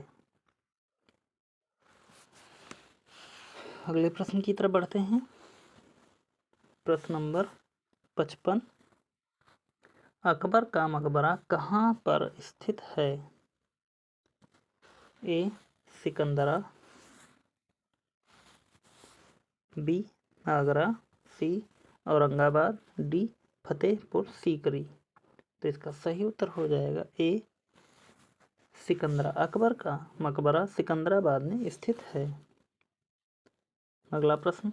अगले प्रश्न की तरफ बढ़ते हैं। प्रश्न नंबर 55, अकबर का मकबरा कहाँ पर स्थित है? ए सिकंदरा, बी आगरा, सी औरंगाबाद, डी फतेहपुर सीकरी। तो इसका सही उत्तर हो जाएगा ए सिकंदरा। अकबर का मकबरा सिकंदराबाद में स्थित है। अगला प्रश्न,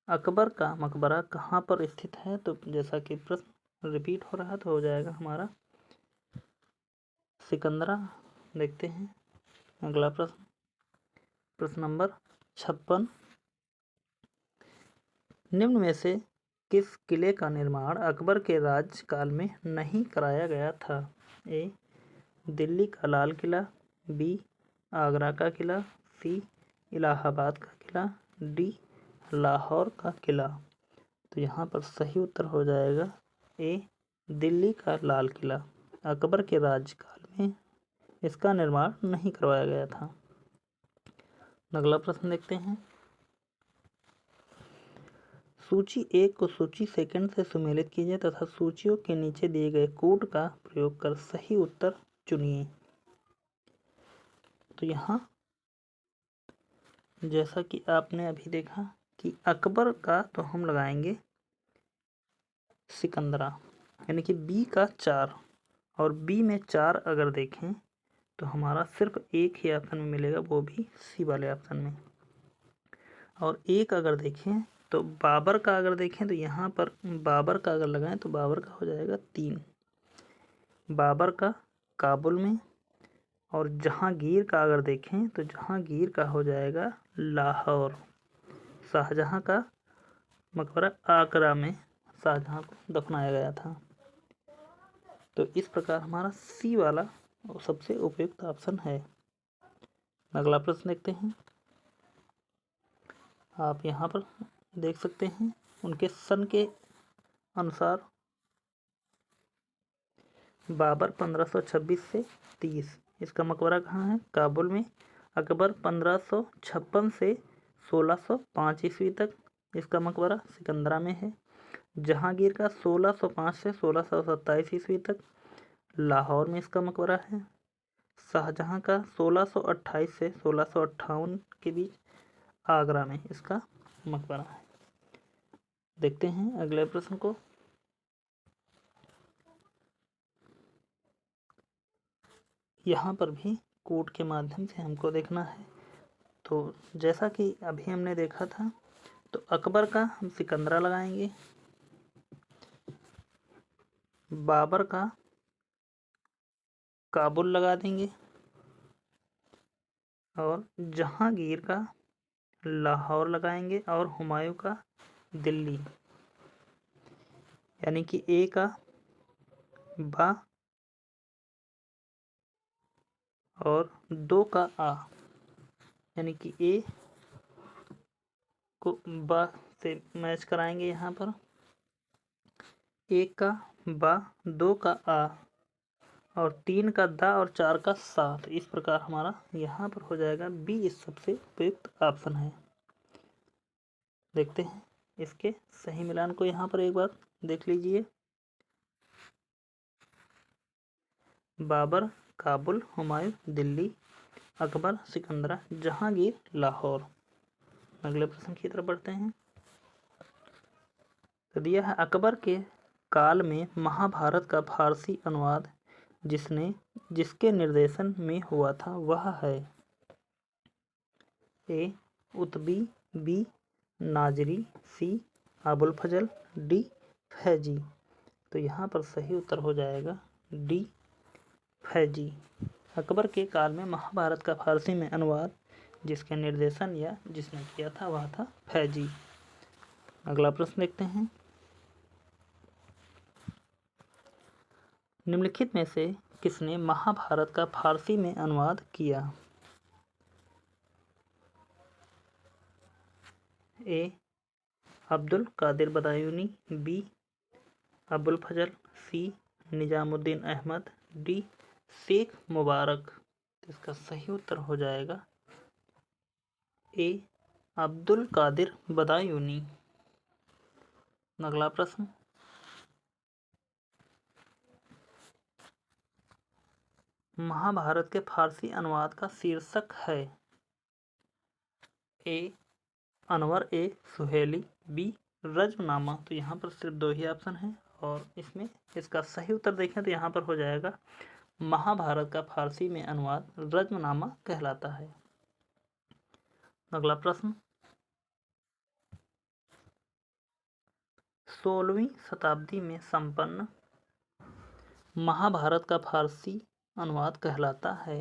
अकबर का मकबरा कहाँ पर स्थित है? तो जैसा कि प्रश्न रिपीट हो रहा तो हो जाएगा हमारा सिकंदरा। देखते हैं अगला प्रश्न, प्रश्न नंबर 56, निम्न में से किस किले का निर्माण अकबर के राज्यकाल में नहीं कराया गया था? ए दिल्ली का लाल किला, बी आगरा का किला, सी इलाहाबाद का किला, डी लाहौर का किला। तो यहाँ पर सही उत्तर हो जाएगा ए दिल्ली का लाल किला। अकबर के राज्यकाल में इसका निर्माण नहीं करवाया गया था। अगला प्रश्न देखते हैं, सूची 1 को सूची सेकंड से सुमेलित कीजिए तथा सूचियों के नीचे दिए गए कोड का प्रयोग कर सही उत्तर चुनिए। तो यहाँ जैसा कि आपने अभी देखा कि अकबर का तो हम लगाएंगे सिकंदरा, यानी कि बी का 4, और बी में 4 अगर देखें तो हमारा सिर्फ एक ही ऑप्शन में मिलेगा, वो भी सी वाले ऑप्शन में। और एक अगर देखें तो बाबर का अगर देखें तो यहाँ पर बाबर का अगर लगाएं तो बाबर का हो जाएगा 3, बाबर का काबुल में। और जहांगीर का अगर देखें तो जहांगीर का हो जाएगा लाहौर। शाहजहां का मकबरा आगरा में शाहजहां को दफनाया गया था। तो इस प्रकार हमारा सी वाला सबसे उपयुक्त ऑप्शन है। अगला प्रश्न देखते हैं, आप यहाँ पर देख सकते हैं उनके सन के अनुसार बाबर 1526 से 30, इसका मकबरा कहाँ है? काबुल में। अकबर 1556 से 1605 ईस्वी तक, इसका मकबरा सिकंदरा में है। जहांगीर का 1605 से 1627 ईस्वी तक लाहौर में इसका मकबरा है। शाहजहां का 1628 से 1658 के बीच आगरा में इसका मकबरा है। देखते हैं अगले प्रश्न को, यहाँ पर भी कोड के माध्यम से हमको देखना है। तो जैसा कि अभी हमने देखा था तो अकबर का हम सिकंदरा लगाएंगे, बाबर का काबुल लगा देंगे, और जहांगीर का लाहौर लगाएंगे, और हुमायूं का दिल्ली, यानी कि ए का बा और 2 का आ, यानी कि ए को बा से मैच कराएंगे। यहाँ पर 1 का बा, 2 का आ, और 3 का दा, और 4 का सा। तो इस प्रकार हमारा यहाँ पर हो जाएगा बी इस सबसे उपयुक्त ऑप्शन है। देखते हैं इसके सही मिलान को, यहाँ पर एक बार देख लीजिए। बाबर काबुल, हुमायूं दिल्ली, अकबर सिकंदरा, जहांगीर लाहौर। अगले प्रश्न की तरफ बढ़ते हैं। तो दिया है, अकबर के काल में महाभारत का फारसी अनुवाद जिसके निर्देशन में हुआ था वह है? ए उतबी, बी नाजरी, सी अबुल फजल, डी फैजी। तो यहाँ पर सही उत्तर हो जाएगा डी फैजी। अकबर के काल में महाभारत का फारसी में अनुवाद जिसके निर्देशन या जिसने किया था वह था फैजी। अगला प्रश्न देखते हैं, निम्नलिखित में से किसने महाभारत का फारसी में अनुवाद किया? ए अब्दुल कादिर बदायूनी, बी अबुल फजल, सी निजामुद्दीन अहमद, डी शेख मुबारक। तो इसका सही उत्तर हो जाएगा ए अब्दुल कादिर बदायूनी। अगला प्रश्न, महाभारत के फारसी अनुवाद का शीर्षक है? ए अनवर ए सुहेली, बी रज्मनामा। तो यहाँ पर सिर्फ 2 ही ऑप्शन है और इसमें इसका सही उत्तर देखें तो यहाँ पर हो जाएगा महाभारत का फारसी में अनुवाद रज्मनामा कहलाता है। अगला प्रश्न, 16वीं शताब्दी में संपन्न महाभारत का फारसी अनुवाद कहलाता है।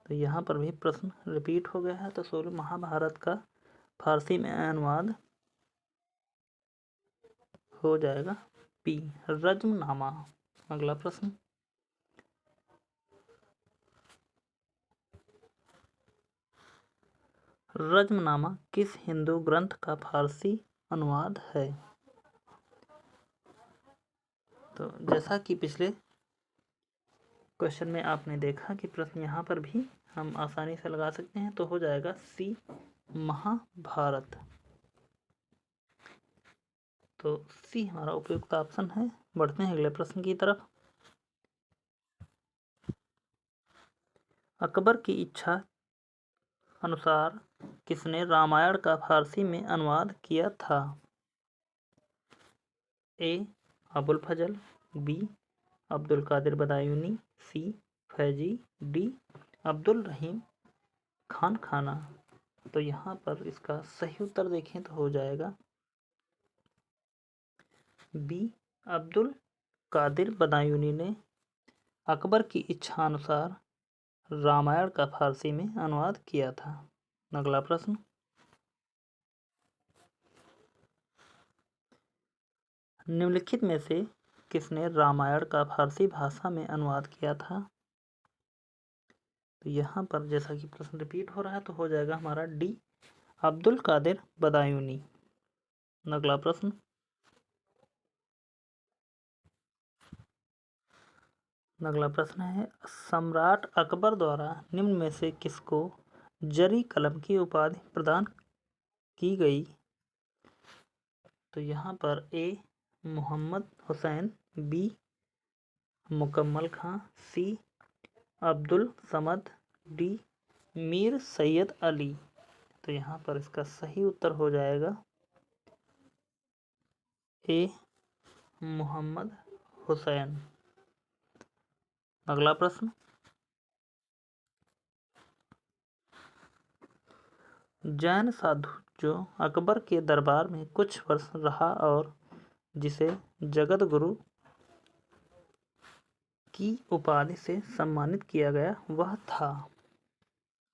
तो यहाँ पर भी प्रश्न रिपीट हो गया है। तो 16 महाभारत का फारसी में अनुवाद हो जाएगा पी, रज्मनामा। अगला प्रश्न, रज्मनामा किस हिंदू ग्रंथ का फारसी अनुवाद है? तो जैसा कि पिछले क्वेश्चन में आपने देखा कि प्रश्न यहाँ पर भी हम आसानी से लगा सकते हैं, तो हो जाएगा सी, महाभारत। तो सी हमारा उपयुक्त ऑप्शन है। बढ़ते हैं अगले प्रश्न की तरफ। अकबर की इच्छा अनुसार किसने रामायण का फारसी में अनुवाद किया था? ए, अबुल फजल, बी, अब्दुल कादिर बदायूनी, सी, फैजी, डी, अब्दुल रहीम खान खाना। तो यहाँ पर इसका सही उत्तर देखें तो हो जाएगा बी, अब्दुल कादिर बदायूनी ने अकबर की इच्छा अनुसार रामायण का फारसी में अनुवाद किया था। अगला प्रश्न, निम्नलिखित में से किसने रामायण का फारसी भाषा में अनुवाद किया था? तो यहाँ पर जैसा कि प्रश्न रिपीट हो रहा है तो हो जाएगा हमारा डी, अब्दुल कादिर बदायूनी। अगला प्रश्न, है सम्राट अकबर द्वारा निम्न में से किसको जरी कलम की उपाधि प्रदान की गई? तो यहाँ पर ए, मोहम्मद हुसैन, बी, मुकम्मल खां, सी, अब्दुल समद, डी, मीर सैयद अली। तो यहाँ पर इसका सही उत्तर हो जाएगा ए, मोहम्मद हुसैन। अगला प्रश्न, जैन साधु जो अकबर के दरबार में कुछ वर्ष रहा और जिसे जगत गुरु की उपाधि से सम्मानित किया गया वह था?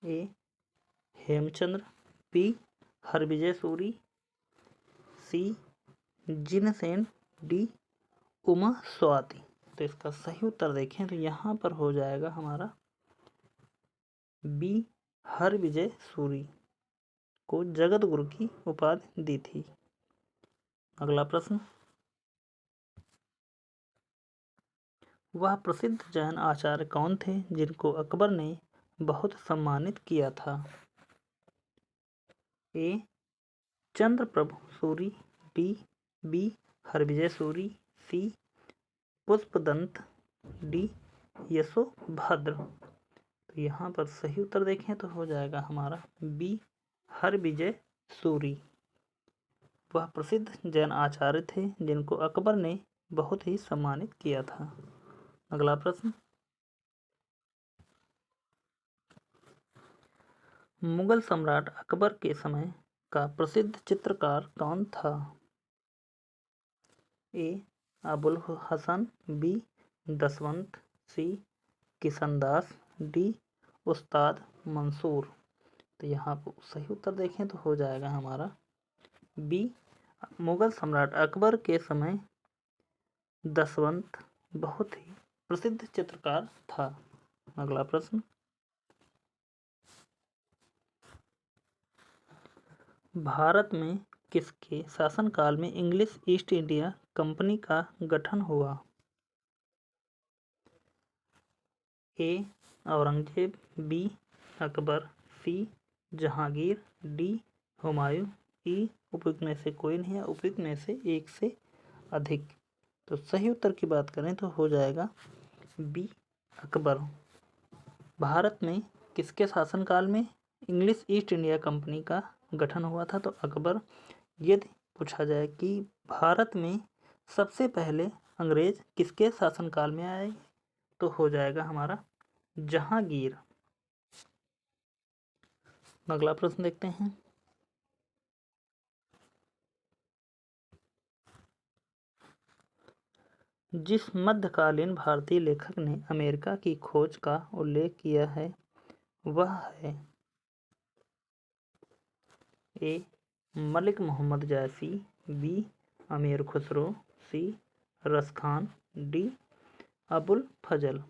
ए, हेमचंद्र, बी, हरविजय सूरी, सी, जिनसेन, डी, उमा स्वाति। तो इसका सही उत्तर देखें तो यहाँ पर हो जाएगा हमारा बी, हरविजय सूरी को जगत गुरु की उपाधि दी थी। अगला प्रश्न, वह प्रसिद्ध जैन आचार्य कौन थे जिनको अकबर ने बहुत सम्मानित किया था? ए, चंद्रप्रभु सूरी, बी, हरविजय सूरी, सी, पुष्पदंत, डी, यशोभद्र। तो यहाँ पर सही उत्तर देखें तो हो जाएगा हमारा बी, हरविजय सूरी। वह प्रसिद्ध जैन आचार्य थे जिनको अकबर ने बहुत ही सम्मानित किया था। अगला प्रश्न, मुगल सम्राट अकबर के समय का प्रसिद्ध चित्रकार कौन था? ए, अबुल हसन, बी, दसवंत, सी, किशनदास, डी, उस्ताद मंसूर। तो यहाँ पर सही उत्तर देखें तो हो जाएगा हमारा बी, मुगल सम्राट अकबर के समय दसवंत बहुत ही प्रसिद्ध चित्रकार था। अगला प्रश्न, भारत में किसके शासनकाल में इंग्लिश ईस्ट इंडिया कंपनी का गठन हुआ? ए, औरंगजेब, बी, अकबर, सी, जहांगीर, डी, हुमायूं, ई, उपयुक्त में से कोई नहीं है, उपयुक्त में से एक से अधिक। तो सही उत्तर की बात करें तो हो जाएगा बी, अकबर। भारत में किसके शासनकाल में इंग्लिश ईस्ट इंडिया कंपनी का गठन हुआ था? तो अकबर। यदि पूछा जाए कि भारत में सबसे पहले अंग्रेज किसके शासनकाल में आए, तो हो जाएगा हमारा जहांगीर। अगला प्रश्न देखते हैं। जिस मध्यकालीन भारतीय लेखक ने अमेरिका की खोज का उल्लेख किया है वह है ए मलिक मोहम्मद जायसी, बी अमीर खुसरो, सी रसखान, डी अबुल फजल।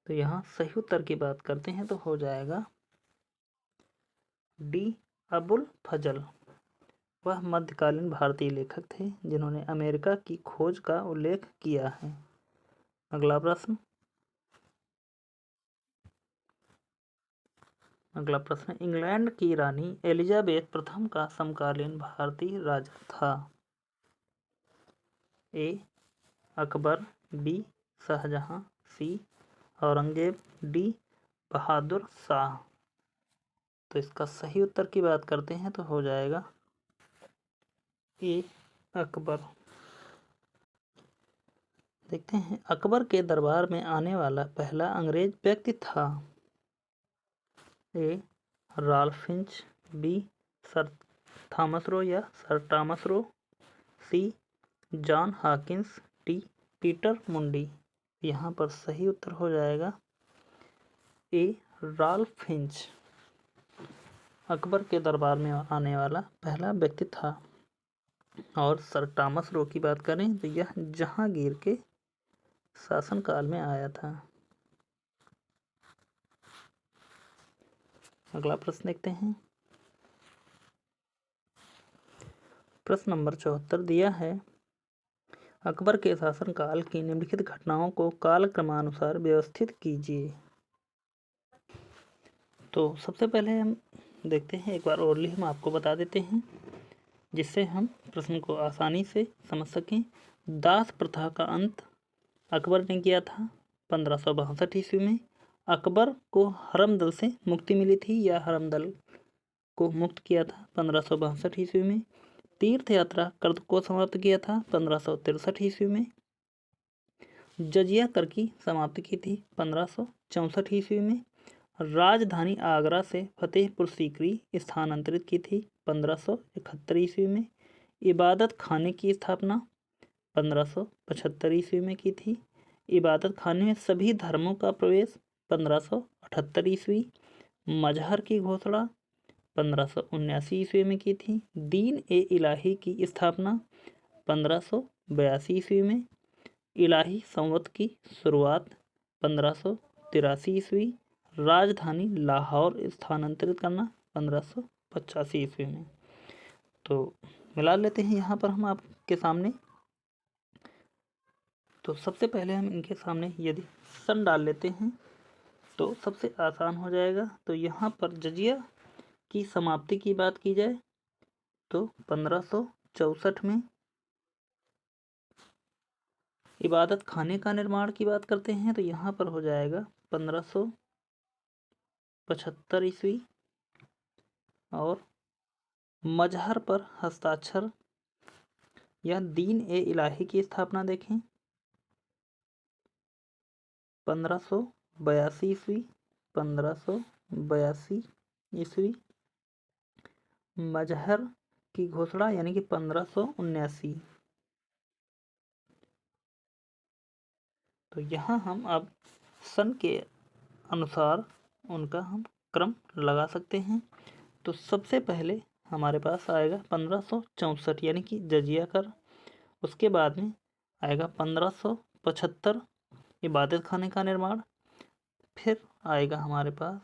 तो यहाँ सही उत्तर की बात करते हैं तो हो जाएगा डी अबुल फजल। वह मध्यकालीन भारतीय लेखक थे जिन्होंने अमेरिका की खोज का उल्लेख किया है। अगला प्रश्न इंग्लैंड की रानी एलिजाबेथ प्रथम का समकालीन भारतीय राजा था। ए अकबर, बी शाहजहां, सी औरंगजेब, डी बहादुर शाह। तो इसका सही उत्तर की बात करते हैं तो हो जाएगा ए अकबर। देखते हैं अकबर के दरबार में आने वाला पहला अंग्रेज व्यक्ति था। A Ralph Fitch, B sir Thomas Roe या sir Thomas Roe, C John Hawkins, D Peter Mundy. यहाँ पर सही उत्तर हो जाएगा ए राल्फ फिंच। अकबर के दरबार में आने वाला पहला व्यक्ति था। और सर टॉमस रो की बात करें तो यह जहांगीर के शासनकाल में आया था। अगला प्रश्न देखते हैं। प्रश्न नंबर 74 दिया है अकबर के शासनकाल की निम्नलिखित घटनाओं को कालक्रमानुसार व्यवस्थित कीजिए। तो सबसे पहले हम देखते हैं, एक बार ओरली हम आपको बता देते हैं जिससे हम प्रश्न को आसानी से समझ सकें। दास प्रथा का अंत अकबर ने किया था 1562 ईस्वी में। अकबर को हरमदल से मुक्ति मिली थी या हरमदल को मुक्त किया था 1562 ईस्वी में। तीर्थ यात्रा कर को समाप्त किया था 1563 ईस्वी में। जजिया कर की समाप्ति की थी 1564 ईस्वी में। राजधानी आगरा से फतेहपुर सीकरी स्थानांतरित की थी 1571 ईस्वी में। इबादत खाने की स्थापना 1575 ईस्वी में की थी। इबादत खाने में सभी धर्मों का प्रवेश 1578 ईस्वी। मजहर की घोषणा 1579 ईस्वी में की थी। दीन ए इलाही की स्थापना 1582 ईस्वी में। इलाही संवत की शुरुआत 1583 ईस्वी। राजधानी लाहौर स्थानांतरित करना 1585 ईस्वी में। तो मिला लेते हैं यहाँ पर हम आपके सामने। तो सबसे पहले हम इनके सामने यदि सन डाल लेते हैं तो सबसे आसान हो जाएगा। तो यहाँ पर जजिया की समाप्ति की बात की जाए तो 1564 में। इबादत खाने का निर्माण की बात करते हैं तो यहाँ पर हो जाएगा 1575 ईस्वी। और मजहर पर हस्ताक्षर या दीन ए इलाही की स्थापना देखें 1582 ईस्वी। 1582 ईस्वी। मजहर की घोषणा यानी कि 1579। तो यहाँ हम अब सन के अनुसार उनका हम क्रम लगा सकते हैं। तो सबसे पहले हमारे पास आएगा 1564 यानी कि जजिया कर। उसके बाद में आएगा 1575 इबादत खाने का निर्माण। फिर आएगा हमारे पास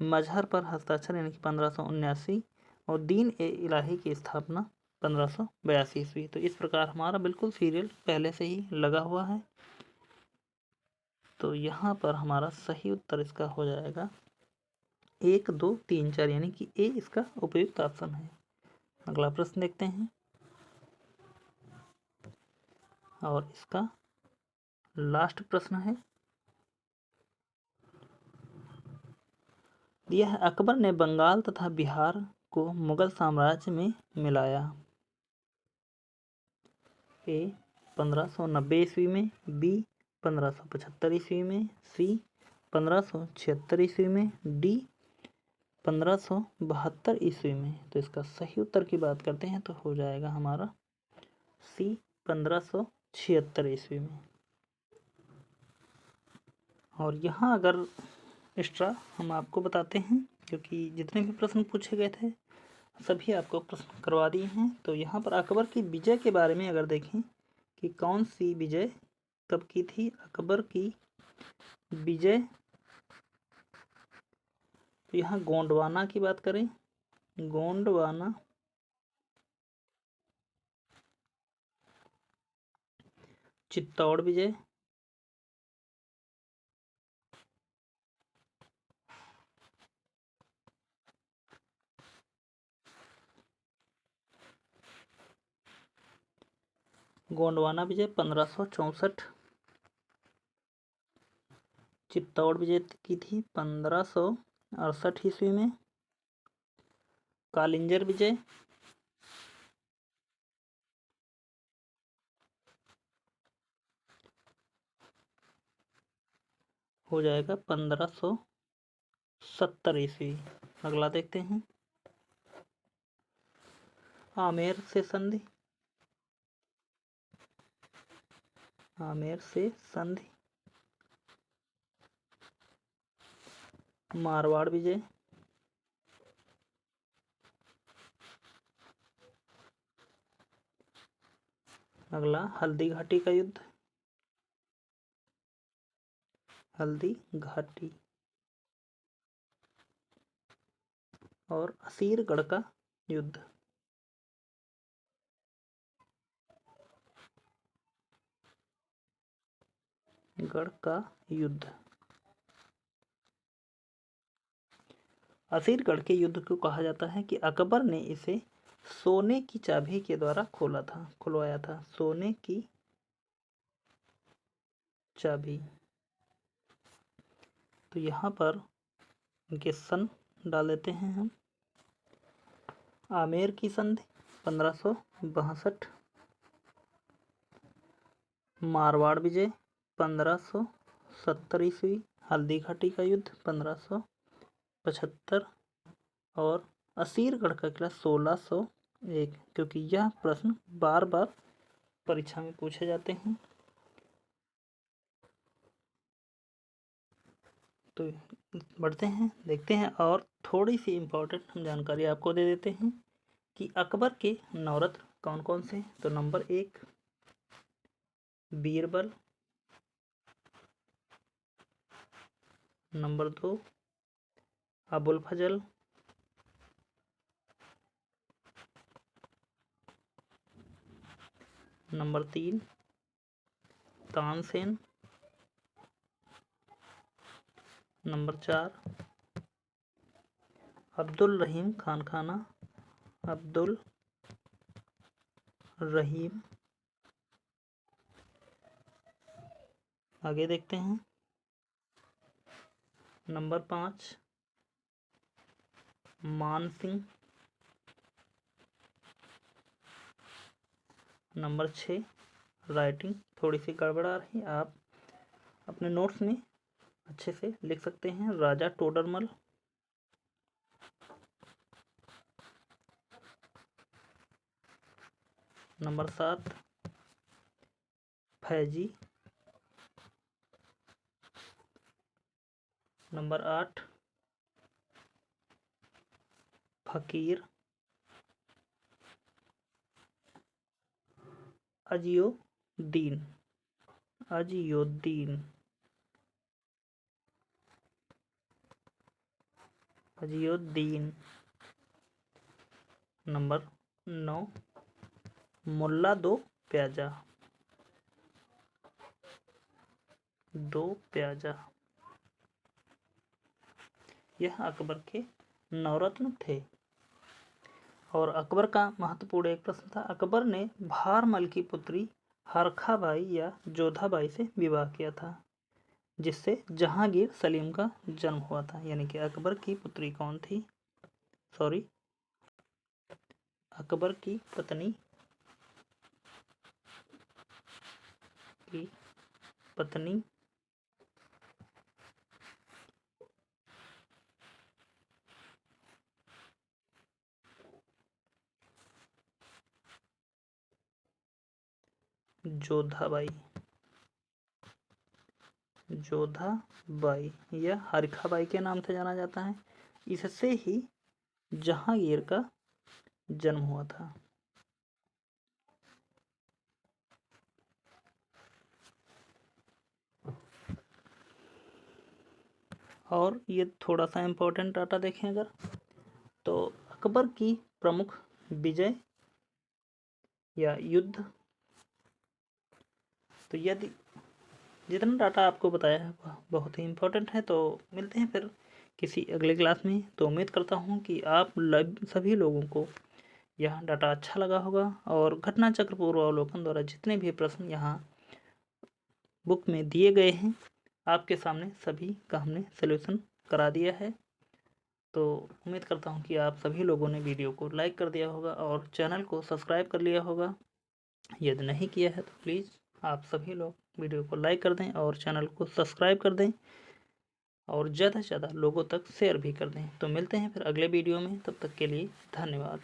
मजहर पर हस्ताक्षर यानी कि 1579 और दीन ए इलाही की स्थापना 1582 ईस्वी। तो इस प्रकार हमारा बिल्कुल सीरियल पहले से ही लगा हुआ है। तो यहाँ पर हमारा सही उत्तर इसका हो जाएगा 1, 2, 3, 4 यानी कि ए इसका उपयुक्त ऑप्शन है। अगला प्रश्न देखते हैं और इसका लास्ट प्रश्न है। यह अकबर ने बंगाल तथा बिहार को मुगल साम्राज्य में मिलाया? ए 1590 ईस्वी में, बी 1575 ईस्वी में, सी 1576 ईस्वी में, डी 1572 ईस्वी में। तो इसका सही उत्तर की बात करते हैं तो हो जाएगा हमारा सी 1576 ईस्वी में। और यहाँ अगर एक्स्ट्रा हम आपको बताते हैं, क्योंकि जितने भी प्रश्न पूछे गए थे सभी आपको प्रश्न करवा दिए हैं। तो यहाँ पर अकबर की विजय के बारे में अगर देखें कि कौन सी विजय कब की थी, अकबर की विजय, तो यहाँ गोंडवाना की बात करें, गोंडवाना, चित्तौड़ विजय, गोंडवाना विजय 1564, चित्तौड़ विजय की थी 1568 ईस्वी में, कालिंजर विजय हो जाएगा 1570 ईस्वी। अगला देखते हैं, आमेर से संधि, आमेर से संधि, मारवाड़ विजय, अगला हल्दी घाटी का युद्ध, हल्दी घाटी, और असीरगढ़ का युद्ध। गढ़ का युद्ध, असीरगढ़ के युद्ध को कहा जाता है कि अकबर ने इसे सोने की चाबी के द्वारा खुलवाया था, सोने की चाबी। तो यहाँ पर इनके सन डाल देते हैं हम। आमेर की संधि 1562, मारवाड़ विजय 1570 ईस्वी, हल्दी घाटी का युद्ध 1575 और असीरगढ़ का किला 1601। क्योंकि यह प्रश्न बार बार परीक्षा में पूछे जाते हैं। तो बढ़ते हैं, देखते हैं और थोड़ी सी इम्पोर्टेंट हम जानकारी आपको दे देते हैं कि अकबर के नवरत्न कौन कौन से। तो नंबर 1 बीरबल, नंबर 2 अबुल फजल, नंबर 3 तानसेन, नंबर 4 अब्दुल रहीम खानखाना, अब्दुल रहीम। आगे देखते हैं, नंबर 5 मान सिंह, नंबर 6 राइटिंग थोड़ी सी गड़बड़ा रही, आप अपने नोट्स में अच्छे से लिख सकते हैं, राजा टोडरमल, नंबर 7 फैजी, नंबर 8 फकीर, अजियोद्दीन, अजियोद्दीन, अजियोद्दीन, नंबर 9 मुल्ला दो प्याजा, दो प्याजा। यह अकबर के नवरत्न थे। और अकबर का महत्वपूर्ण एक प्रश्न था, अकबर ने भारमल की पुत्री हरखाबाई या जोधाबाई से विवाह किया था, जिससे जहांगीर सलीम का जन्म हुआ था। यानी कि अकबर की पुत्री कौन थी, अकबर की पत्नी जोधाबाई या हरखाबाई के नाम से जाना जाता है। इससे ही जहांगीर का जन्म हुआ था। और ये थोड़ा सा इम्पोर्टेंट डाटा देखें अगर, तो अकबर की प्रमुख विजय या युद्ध, तो यदि जितना डाटा आपको बताया है वह बहुत ही इम्पोर्टेंट है। तो मिलते हैं फिर किसी अगले क्लास में। तो उम्मीद करता हूँ कि आप सभी लोगों को यह डाटा अच्छा लगा होगा और घटना चक्र पूर्वावलोकन द्वारा जितने भी प्रश्न यहाँ बुक में दिए गए हैं आपके सामने सभी का हमने सलूशन करा दिया है। तो उम्मीद करता हूँ कि आप सभी लोगों ने वीडियो को लाइक कर दिया होगा और चैनल को सब्सक्राइब कर लिया होगा। यदि नहीं किया है तो प्लीज़ आप सभी लोग वीडियो को लाइक कर दें और चैनल को सब्सक्राइब कर दें और ज़्यादा से ज़्यादा लोगों तक शेयर भी कर दें। तो मिलते हैं फिर अगले वीडियो में, तब तक के लिए धन्यवाद।